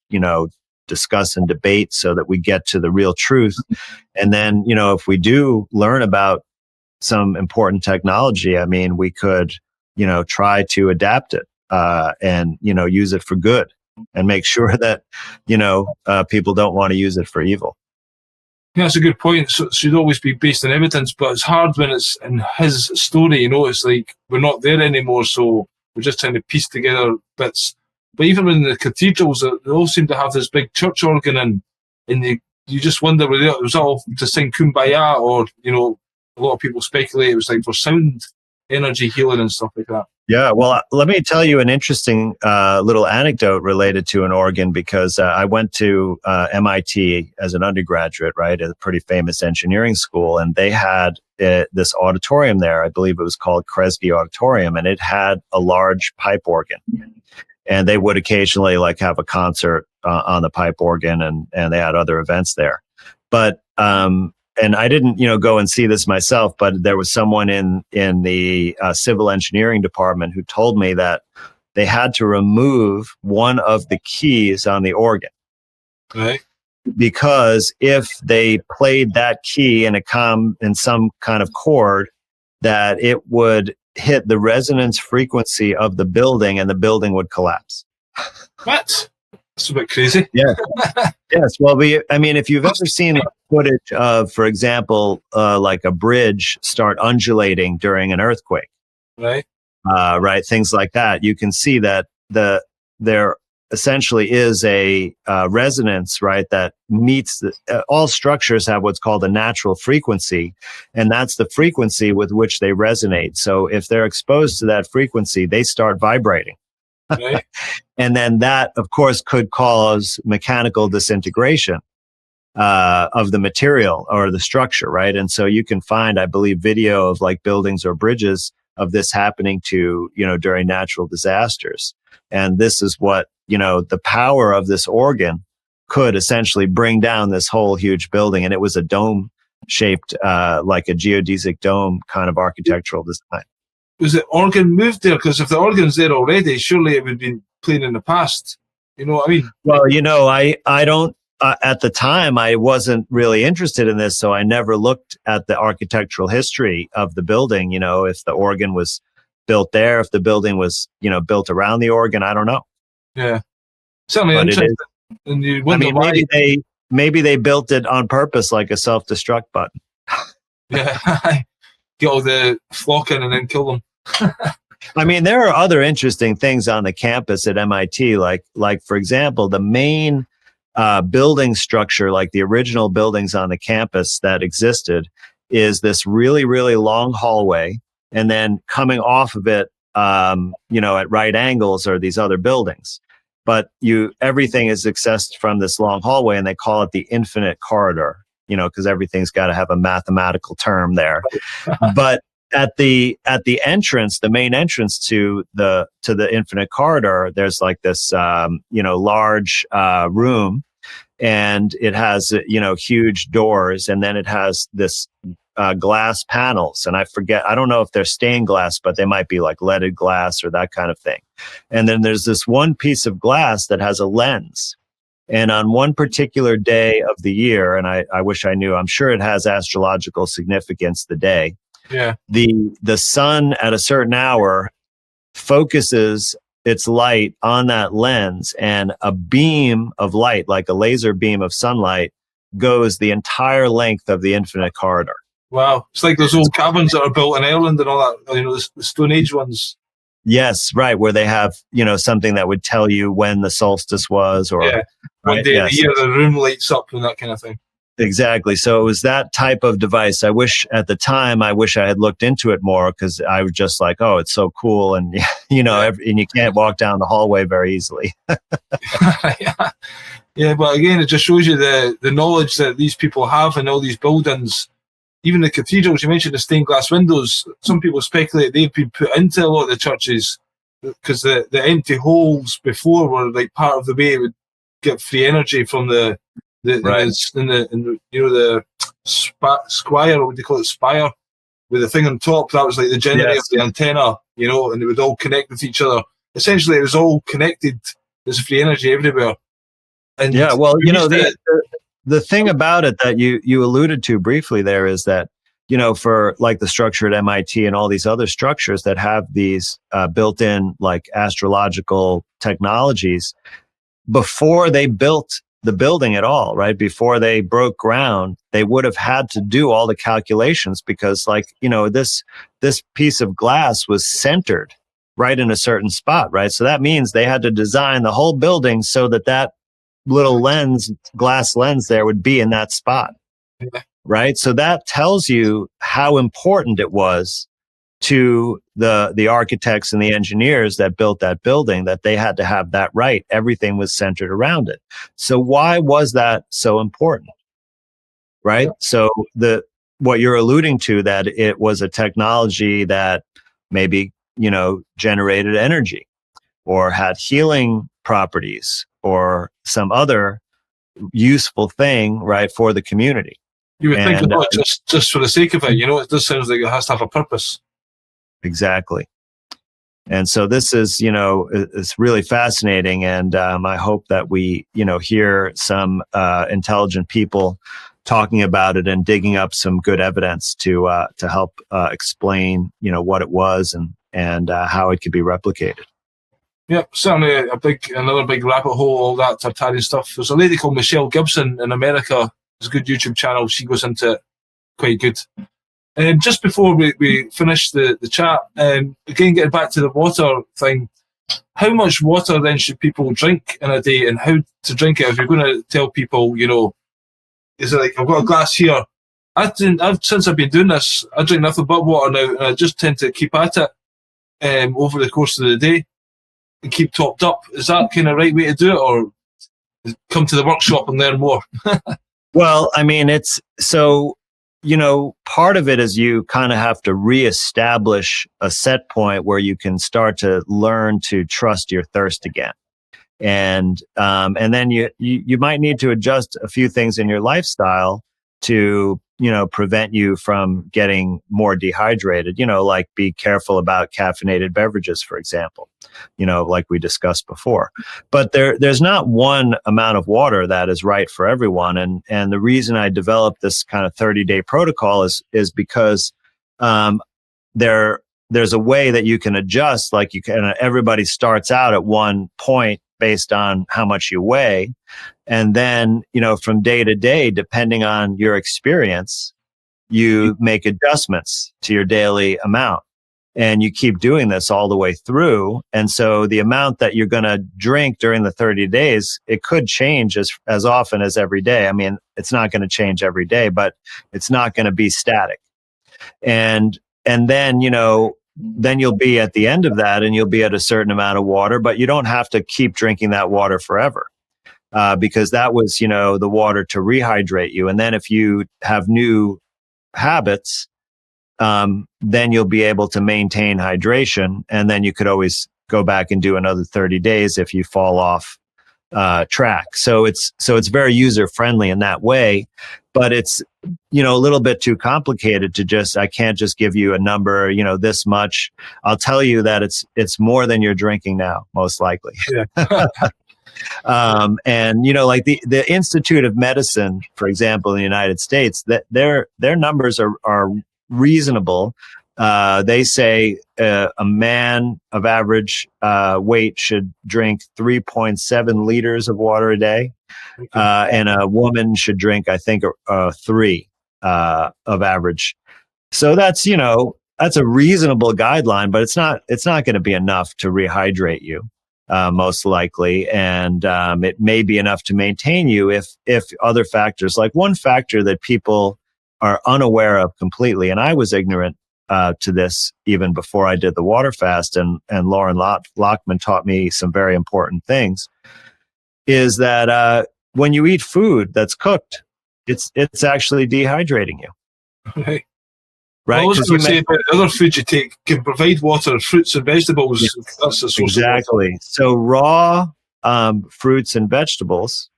discuss and debate so that we get to the real truth. And then, if we do learn about some important technology, I mean, we could, try to adapt it and, use it for good and make sure that, people don't want to use it for evil. Yeah, that's a good point. So it should always be based on evidence, but it's hard when it's in his story, it's like we're not there anymore, so we're just trying to piece together bits. But even in the cathedrals, they all seem to have this big church organ, and you just wonder whether it was all to sing Kumbaya, or, a lot of people speculate it was like for sound energy healing and stuff like that. Yeah, well, let me tell you an interesting little anecdote related to an organ, because I went to MIT as an undergraduate, right, at a pretty famous engineering school, and they had this auditorium there. I believe it was called Kresge Auditorium, and it had a large pipe organ. And they would occasionally have a concert on the pipe organ, and they had other events there. But and I didn't, go and see this myself, but there was someone in the civil engineering department who told me that they had to remove one of the keys on the organ. Right. Because if they played that key in some kind of chord, that it would hit the resonance frequency of the building and the building would collapse. What? That's a bit crazy. Yeah. Yes. Well, if you've ever seen footage of, for example, like a bridge start undulating during an earthquake, right? Right. Things like that. You can see that there essentially is a resonance, right, that meets all structures have what's called a natural frequency, and that's the frequency with which they resonate. So if they're exposed to that frequency, they start vibrating. Right. And then that, of course, could cause mechanical disintegration of the material or the structure, right? And so you can find, I believe, video of like buildings or bridges of this happening to, during natural disasters. And this is what, the power of this organ could essentially bring down this whole huge building. And it was a dome shaped, like a geodesic dome kind of architectural design. was the organ moved there? Because if the organ's there already, surely it would have been playing in the past. You know what I mean? Well, I don't, at the time, I wasn't really interested in this, so I never looked at the architectural history of the building, if the organ was built there, if the building was, built around the organ, I don't know. Yeah. Certainly But interesting. And you wonder why. Maybe they built it on purpose, like a self-destruct button. Yeah. Get all the flock in and then kill them. I mean, there are other interesting things on the campus at MIT, like for example, the main building structure, like the original buildings on the campus that existed, is this really, really long hallway, and then coming off of it, at right angles are these other buildings. But everything is accessed from this long hallway, and they call it the infinite corridor, because everything's got to have a mathematical term there. But at the entrance, the main entrance to the infinite corridor, there's like this large room, and it has huge doors, and then it has this glass panels, and I don't know if they're stained glass, but they might be like leaded glass or that kind of thing. And then there's this one piece of glass that has a lens. And on one particular day of the year, and I wish I knew, I'm sure it has astrological significance, the day. Yeah. The sun at a certain hour focuses its light on that lens, and a beam of light, like a laser beam of sunlight, goes the entire length of the infinite corridor. Wow. It's like those old cabins that are built in Ireland and all that, the Stone Age ones. Yes, right, where they have, something that would tell you when the solstice was, or one day of the year the room lights up and that kind of thing. Exactly. So it was that type of device. I wish I had looked into it more, because I was just like, oh, it's so cool. And, and you can't walk down the hallway very easily. Yeah, but again, it just shows you the knowledge that these people have in all these buildings. Even the cathedrals, you mentioned the stained glass windows. Some people speculate they've been put into a lot of the churches because the empty holes before were like part of the way it would get free energy from the squire, or what do you call it, spire, with the thing on top. That was like the generator of the antenna, and it would all connect with each other. Essentially, it was all connected. There's free energy everywhere. And the thing about it that you alluded to briefly there is that, for like the structure at MIT and all these other structures that have these built-in like astrological technologies, before they built the building at all, right? Before they broke ground, they would have had to do all the calculations, because this piece of glass was centered right in a certain spot, right? So that means they had to design the whole building so that little glass lens there would be in that spot, right? So that tells you how important it was to the architects and the engineers that built that building, that they had to have that right. Everything was centered around it. So why was that so important? Right? So what you're alluding to, that it was a technology that maybe, generated energy or had healing properties or some other useful thing, right, for the community. You would think about just for the sake of it, it just sounds like it has to have a purpose. Exactly. And so this is, it's really fascinating. And I hope that we, hear some intelligent people talking about it and digging up some good evidence to help explain, what it was and how it could be replicated. Yeah, certainly another big rabbit hole, all that Tartarian stuff. There's a lady called Michelle Gibson in America. There's a good YouTube channel. She goes into it quite good. And just before we finish the chat, again, getting back to the water thing, how much water then should people drink in a day, and how to drink it? If you're going to tell people, is it like, I've got a glass here. Since I've been doing this, I drink nothing but water now, and I just tend to keep at it over the course of the day and keep topped up. Is that kind of right way to do it, or come to the workshop and learn more? Well, I mean, it's so, part of it is you kind of have to reestablish a set point where you can start to learn to trust your thirst again. And then you might need to adjust a few things in your lifestyle to prevent you from getting more dehydrated, like be careful about caffeinated beverages, for example, like we discussed before. But there's not one amount of water that is right for everyone. And the reason I developed this kind of 30-day protocol is because there's a way that you can adjust, like everybody starts out at one point based on how much you weigh. And then, from day to day, depending on your experience, you make adjustments to your daily amount. And you keep doing this all the way through. And so the amount that you're going to drink during the 30 days, it could change as often as every day. I mean, it's not going to change every day, but it's not going to be static. And then, then you'll be at the end of that and you'll be at a certain amount of water, but you don't have to keep drinking that water forever. Because that was, the water to rehydrate you. And then if you have new habits, then you'll be able to maintain hydration. And then you could always go back and do another 30 days if you fall off track. So it's very user friendly in that way, but it's, a little bit too complicated I can't just give you a number, this much. I'll tell you that it's more than you're drinking now, most likely. Yeah. And like the Institute of Medicine, for example, in the United States, that their numbers are reasonable. They say a man of average weight should drink 3.7 liters of water a day, and a woman should drink, I think, 3 of average. So that's that's a reasonable guideline, but it's not going to be enough to rehydrate you. Most likely, and it may be enough to maintain you if other factors, like one factor that people are unaware of completely, and I was ignorant to this even before I did the water fast, and Lauren Lockman taught me some very important things, is that when you eat food that's cooked, it's actually dehydrating you. Right. Right. Well, I was going to say about other foods you take can provide water, fruits and vegetables. Yes, that's a source exactly. Of water. So raw fruits and vegetables,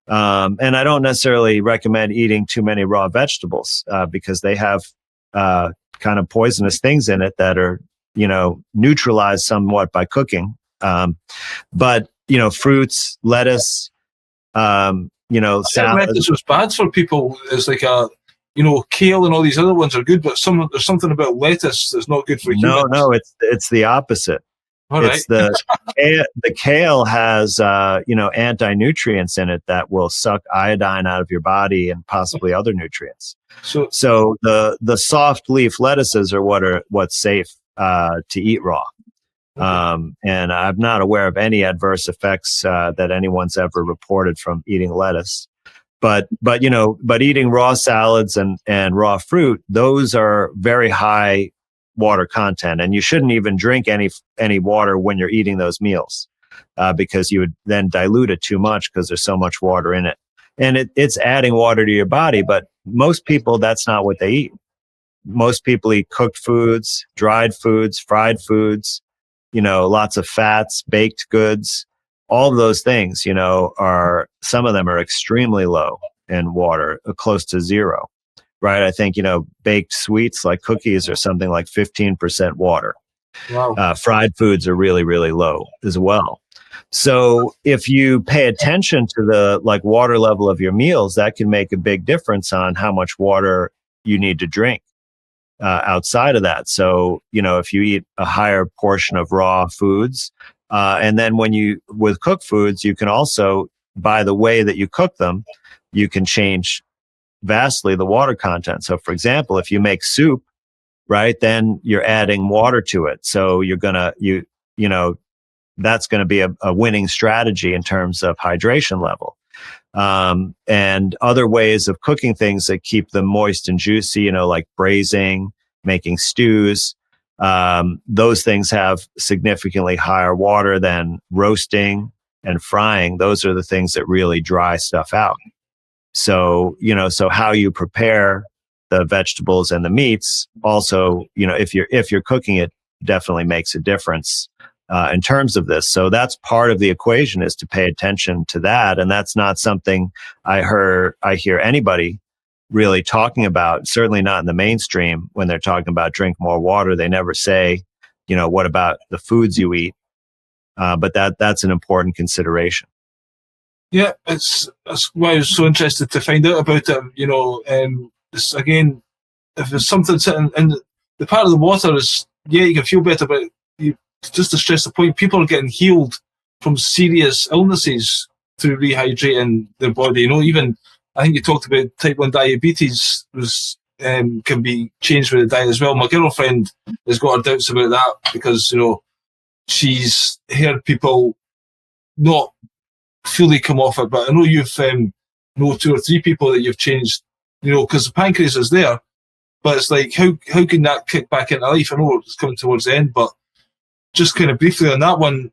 and I don't necessarily recommend eating too many raw vegetables because they have kind of poisonous things in it that are, neutralized somewhat by cooking. But fruits, lettuce, salad. Lettuce was bad for people. It's like kale and all these other ones are good, but there's something about lettuce that's not good for humans. No, it's the opposite. All it's right. the kale has anti-nutrients in it that will suck iodine out of your body and possibly other nutrients. So the soft leaf lettuces are what's safe to eat raw. Okay. And I'm not aware of any adverse effects that anyone's ever reported from eating lettuce. But eating raw salads and raw fruit, those are very high water content, and you shouldn't even drink any water when you're eating those meals because you would then dilute it too much because there's so much water in it, and it's adding water to your body. But most people, that's not what they eat. Most people eat cooked foods, dried foods, fried foods, lots of fats, baked goods. All of those things, some of them are extremely low in water, close to zero, right? I think, baked sweets like cookies are something like 15% water. Wow. Fried foods are really, really low as well. So if you pay attention to the water level of your meals, that can make a big difference on how much water you need to drink outside of that. So, if you eat a higher portion of raw foods, and then with cooked foods, you can also, by the way that you cook them, you can change vastly the water content. So for example, if you make soup, right, then you're adding water to it. So that's going to be a winning strategy in terms of hydration level. And other ways of cooking things that keep them moist and juicy, like braising, making stews. Those things have significantly higher water than roasting and frying. Those are the things that really dry stuff out. So, so how you prepare the vegetables and the meats also, if you're cooking it, definitely makes a difference in terms of this. So that's part of the equation, is to pay attention to that. And that's not something I hear anybody really talking about, certainly not in the mainstream. When they're talking about drink more water, they never say, what about the foods you eat? But that's an important consideration. Yeah, that's why I was so interested to find out about it. It's, again, if there's something sitting in the part of the water is, you can feel better, but just to stress the point, people are getting healed from serious illnesses through rehydrating their body. Even I think you talked about type 1 diabetes can be changed with the diet as well. My girlfriend has got her doubts about that because, she's heard people not fully come off it, but I know you've know 2 or 3 people that you've changed, because the pancreas is there, but it's like, how can that kick back into life? I know it's coming towards the end, but just kind of briefly on that one,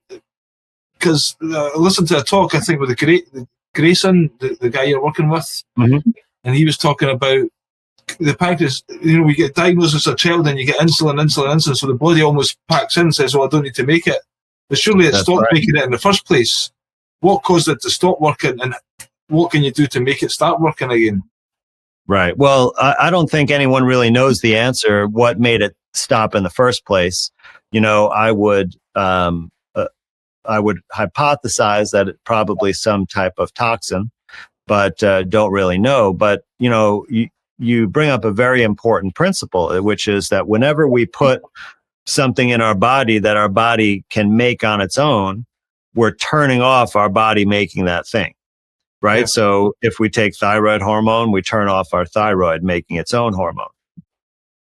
because I listened to a talk, I think, with the Grayson, the guy you're working with, and he was talking about the pancreas. We get diagnosed as a child and you get insulin, so the body almost packs in and says, I don't need to make it. But surely it stopped making it in the first place. What caused it to stop working, and what can you do to make it start working again? Right. Well, I don't think anyone really knows the answer, what made it stop in the first place. I would hypothesize that it's probably some type of toxin, but don't really know. But, you bring up a very important principle, which is that whenever we put something in our body that our body can make on its own, we're turning off our body making that thing. Right. Yeah. So if we take thyroid hormone, we turn off our thyroid making its own hormone.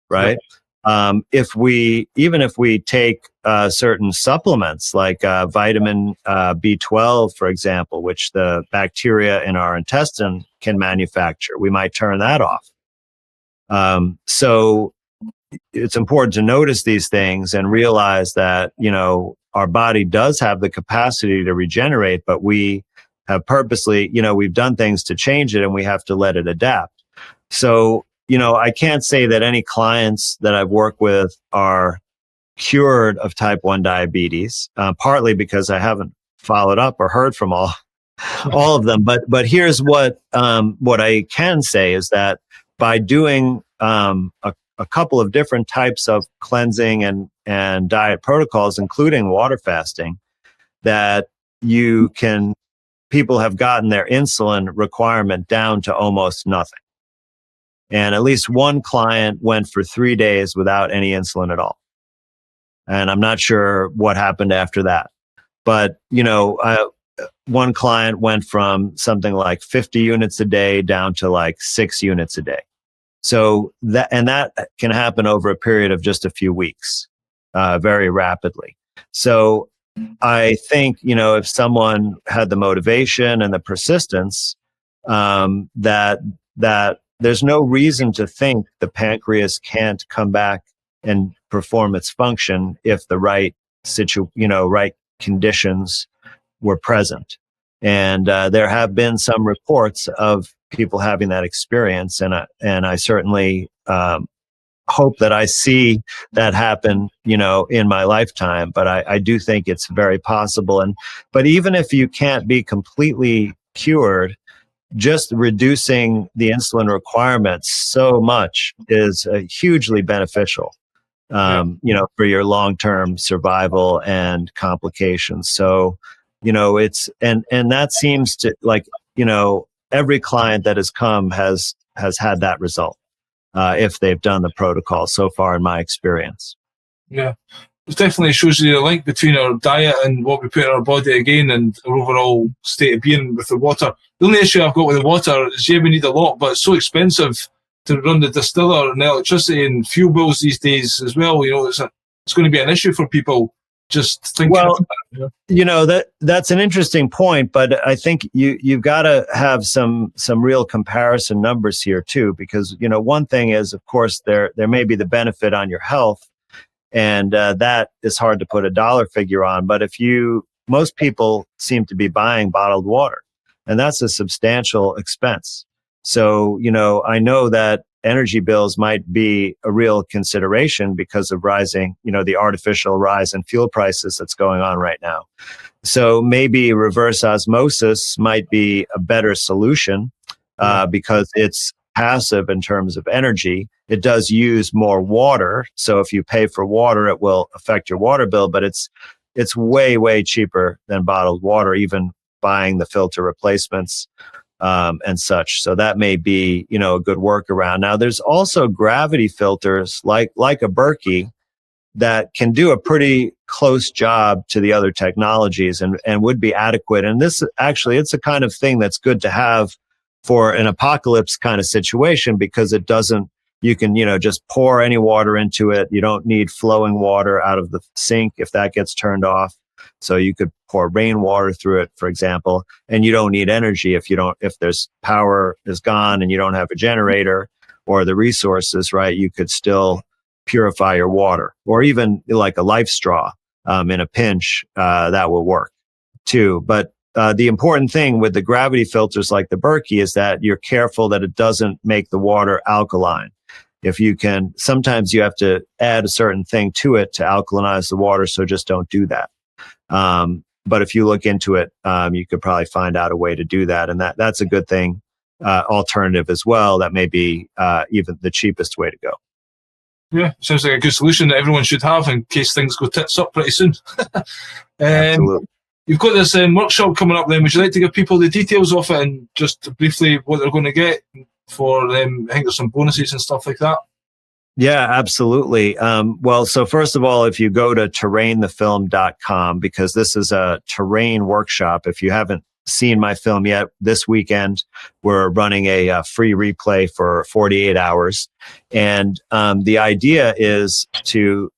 Right. Yeah. If we take certain supplements like vitamin B12, for example, which the bacteria in our intestine can manufacture, we might turn that off. So it's important to notice these things and realize that, our body does have the capacity to regenerate, but we have purposely, we've done things to change it and we have to let it adapt. So, I can't say that any clients that I've worked with are cured of type 1 diabetes, partly because I haven't followed up or heard from all of them. But here's what I can say is that by doing a couple of different types of cleansing and diet protocols, including water fasting, that people have gotten their insulin requirement down to almost nothing. And at least one client went for 3 days without any insulin at all. And I'm not sure what happened after that. But, one client went from something like 50 units a day down to like 6 units a day. So that can happen over a period of just a few weeks, very rapidly. So I think, if someone had the motivation and the persistence, that there's no reason to think the pancreas can't come back and perform its function if the right right conditions were present. And there have been some reports of people having that experience, and I certainly hope that I see that happen, in my lifetime. But I do think it's very possible. But even if you can't be completely cured, just reducing the insulin requirements so much is hugely beneficial, for your long-term survival and complications. So, it's and that seems to, like, every client that has come has had that result, if they've done the protocol so far, in my experience. Yeah, it definitely shows you the link between our diet and what we put in our body again, and our overall state of being with the water. The only issue I've got with the water is, we need a lot, but it's so expensive to run the distiller and the electricity and fuel bills these days as well. It's going to be an issue for people. Just thinking. Well, that's an interesting point, but I think you've got to have some real comparison numbers here too, because one thing is, of course, there may be the benefit on your health, and that is hard to put a dollar figure on. But most people seem to be buying bottled water, and that's a substantial expense. So I know that energy bills might be a real consideration because of rising, the artificial rise in fuel prices that's going on right now. So maybe reverse osmosis might be a better solution, because it's passive in terms of energy. It does use more water. So if you pay for water, it will affect your water bill, but it's way, way cheaper than bottled water, even buying the filter replacements and such. So that may be, a good workaround. Now, there's also gravity filters like a Berkey that can do a pretty close job to the other technologies and would be adequate. And this actually, it's a kind of thing that's good to have for an apocalypse kind of situation, because it doesn't, you can, just pour any water into it. You don't need flowing water out of the sink if that gets turned off. So you could pour rainwater through it, for example, and you don't need energy if there's power is gone and you don't have a generator or the resources, right? You could still purify your water, or even like a life straw in a pinch, that will work too. But the important thing with the gravity filters like the Berkey is that you're careful that it doesn't make the water alkaline. If you can, sometimes you have to add a certain thing to it to alkalinize the water, so just don't do that. But if you look into it, you could probably find out a way to do that. And that's a good thing, alternative as well. That may be even the cheapest way to go. Yeah, sounds like a good solution that everyone should have in case things go tits up pretty soon. Absolutely. You've got this workshop coming up then. Would you like to give people the details of it and just briefly what they're going to get for them? I think there's some bonuses and stuff like that. Yeah, absolutely. Well, so first of all, if you go to terrainthefilm.com, because this is a terrain workshop, if you haven't seen my film yet, this weekend, we're running a free replay for 48 hours. And the idea is to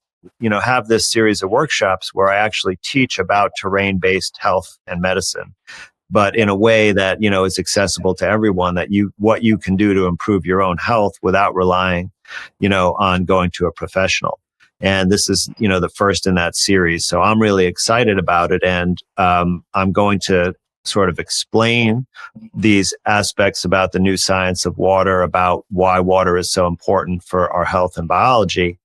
have this series of workshops where I actually teach about terrain-based health and medicine, but in a way that, is accessible to everyone, that what you can do to improve your own health without relying, on going to a professional. And this is, the first in that series. So I'm really excited about it. And I'm going to sort of explain these aspects about the new science of water, about why water is so important for our health and biology.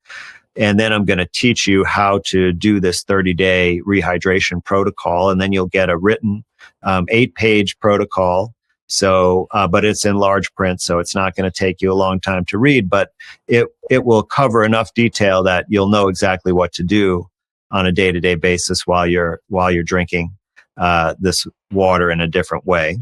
And then I'm going to teach you how to do this 30-day rehydration protocol. And then you'll get a written 8-page protocol. So, but it's in large print, so it's not going to take you a long time to read, but it will cover enough detail that you'll know exactly what to do on a day-to-day basis while you're drinking this water in a different way.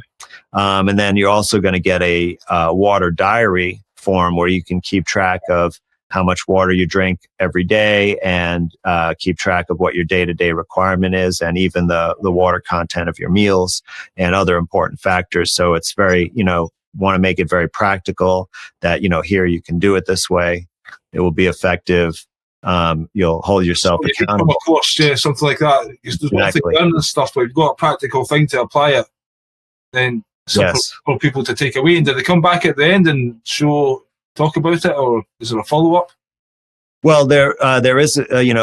And then you're also going to get a water diary form where you can keep track of how much water you drink every day and keep track of what your day-to-day requirement is, and even the water content of your meals and other important factors. So it's very, want to make it very practical that, here you can do it this way. It will be effective. You'll hold yourself accountable. Of course, yeah, something like that. There's nothing learning and stuff, but you've got a practical thing to apply it. Then for people to take away. And do they come back at the end and talk about it, or is there a follow-up? Well, there is,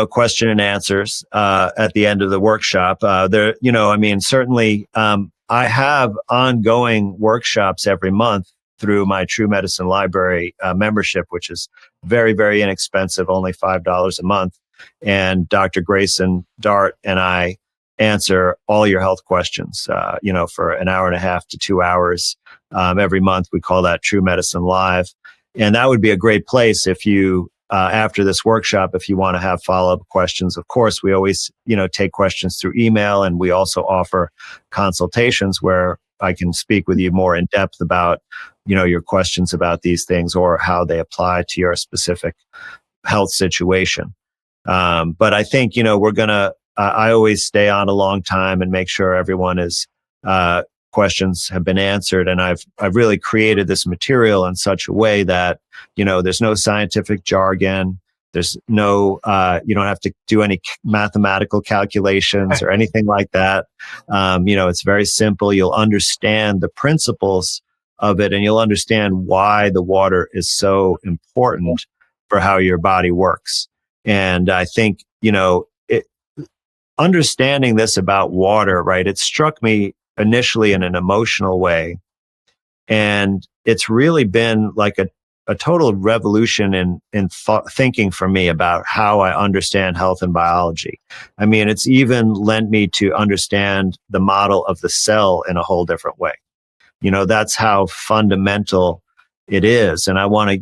question and answers at the end of the workshop. Certainly, I have ongoing workshops every month through my True Medicine Library membership, which is very, very inexpensive, only $5 a month. And Dr. Grayson Dart and I answer all your health questions, for an hour and a half to 2 hours every month. We call that True Medicine Live. And that would be a great place if you, after this workshop, if you want to have follow-up questions. Of course, we always, take questions through email, and we also offer consultations where I can speak with you more in depth about, your questions about these things or how they apply to your specific health situation. But I think, I always stay on a long time and make sure everyone is, questions have been answered. And I've really created this material in such a way that, there's no scientific jargon. There's no, you don't have to do any mathematical calculations or anything like that. It's very simple. You'll understand the principles of it, and you'll understand why the water is so important for how your body works. And I think, understanding this about water, right? It struck me initially in an emotional way. And it's really been like a total revolution in thinking for me about how I understand health and biology. I mean, it's even lent me to understand the model of the cell in a whole different way. That's how fundamental it is. And I want to,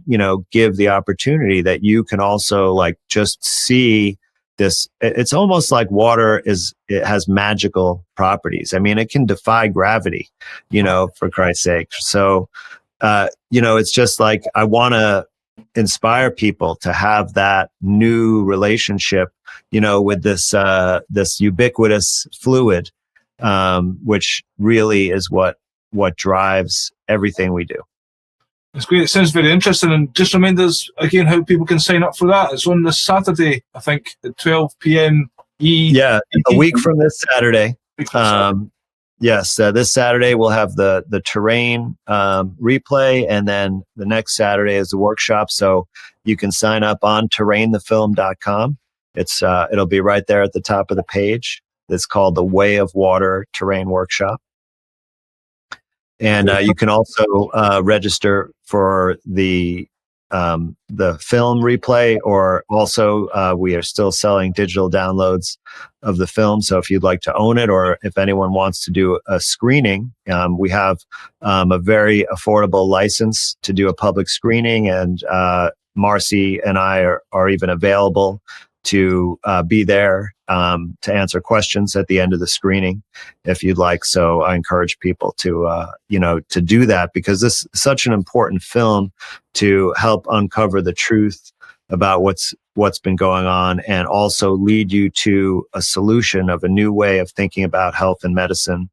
give the opportunity that you can also like just see this. It's almost like water it has magical properties. I mean, it can defy gravity, for Christ's sake. So, it's just like, I want to inspire people to have that new relationship, with this ubiquitous fluid, which really is what drives everything we do. It's great. It sounds very interesting. And just remind us again how people can sign up for that. It's on this Saturday, I think, at 12 p.m. Yeah, a week from this Saturday. Yes, this Saturday we'll have the terrain replay, and then the next Saturday is the workshop. So you can sign up on terrainthefilm.com. It'll be right there at the top of the page. It's called the Way of Water Terrain Workshop. And you can also register for the film replay, or also we are still selling digital downloads of the film. So if you'd like to own it, or if anyone wants to do a screening, we have a very affordable license to do a public screening, and Marcy and I are even available to be there to answer questions at the end of the screening, if you'd like. So I encourage people to do that, because this is such an important film to help uncover the truth about what's been going on, and also lead you to a solution of a new way of thinking about health and medicine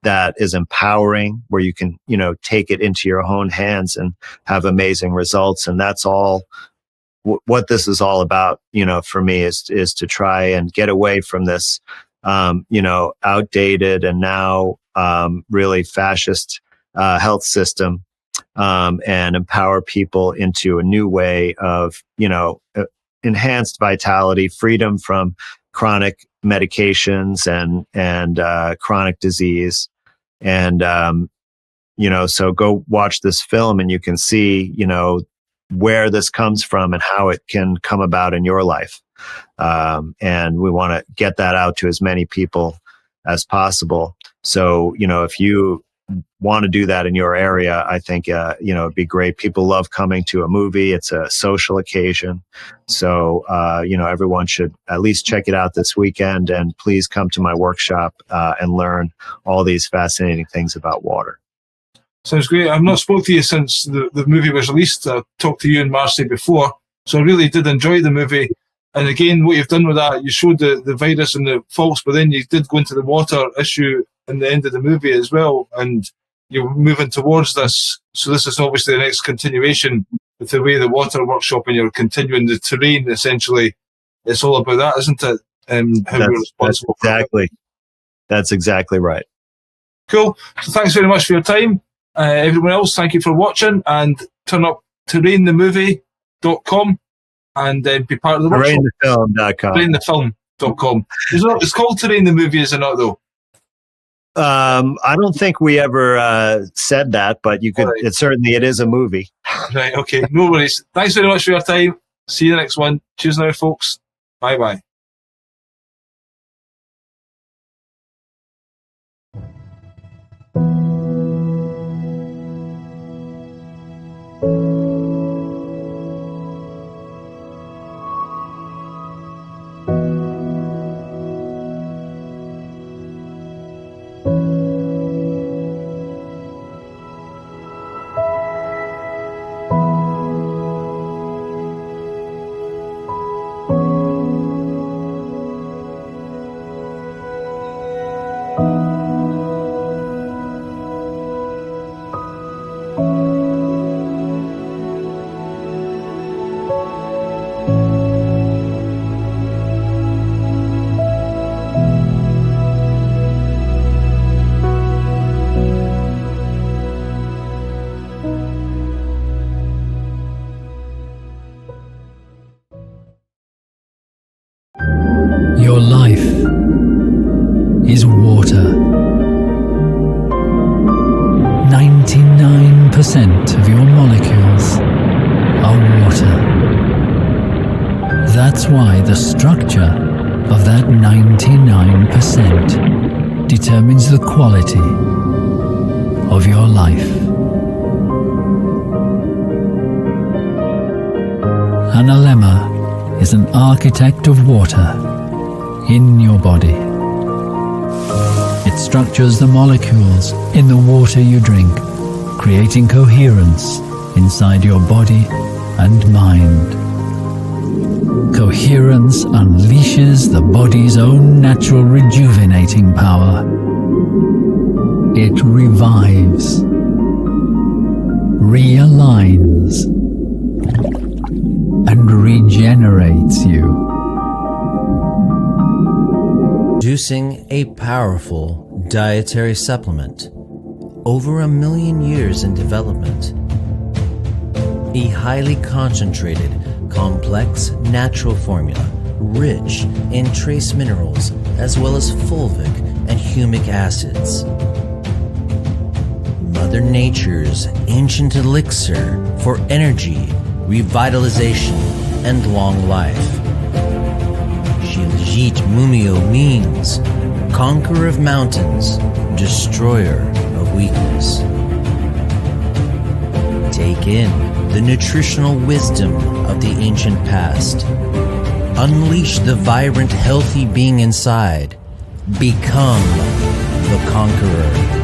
that is empowering, where you can, take it into your own hands and have amazing results. And that's all what this is all about, for me, is to try and get away from this, outdated and now really fascist health system, and empower people into a new way of, enhanced vitality, freedom from chronic medications and chronic disease. And, so go watch this film and you can see, where this comes from and how it can come about in your life. And we want to get that out to as many people as possible. So, if you want to do that in your area, I think, it'd be great. People love coming to a movie. It's a social occasion. So, everyone should at least check it out this weekend, and please come to my workshop and learn all these fascinating things about water. Sounds great. I've not spoke to you since the movie was released. I talked to you and Marcy before, so I really did enjoy the movie. And again, what you've done with that, you showed the virus and the faults, but then you did go into the water issue in the end of the movie as well, and you're moving towards this. So this is obviously the next continuation with the Way the Water workshop, and you're continuing the terrain, essentially. It's all about that, isn't it? How we're responsible for exactly. That's exactly right. Cool. So thanks very much for your time. Everyone else, thank you for watching, and turn up terrainthefilm.com and be part of the workshop. Terrainthefilm.com. Terrainthefilm.com. It's called Terrain the Movie, is it not, though? I don't think we ever said that, but you could. Right. It is a movie. Right. Okay. No worries. Thanks very much for your time. See you the next one. Cheers now, folks. Bye bye. Your life is water. 99% of your molecules are water. That's why the structure of that 99% determines the quality of your life. analemma is an architect of water in your body. It structures the molecules in the water you drink, creating coherence inside your body and mind. Coherence unleashes the body's own natural rejuvenating power. It revives, realigns, and regenerates you. Producing a powerful dietary supplement, over 1 million years in development. A highly concentrated, complex natural formula, rich in trace minerals as well as fulvic and humic acids. Mother Nature's ancient elixir for energy, revitalization, and long life. Shiljit Mumio means conqueror of mountains, destroyer of weakness. Take in the nutritional wisdom of the ancient past. Unleash the vibrant, healthy being inside. Become the conqueror.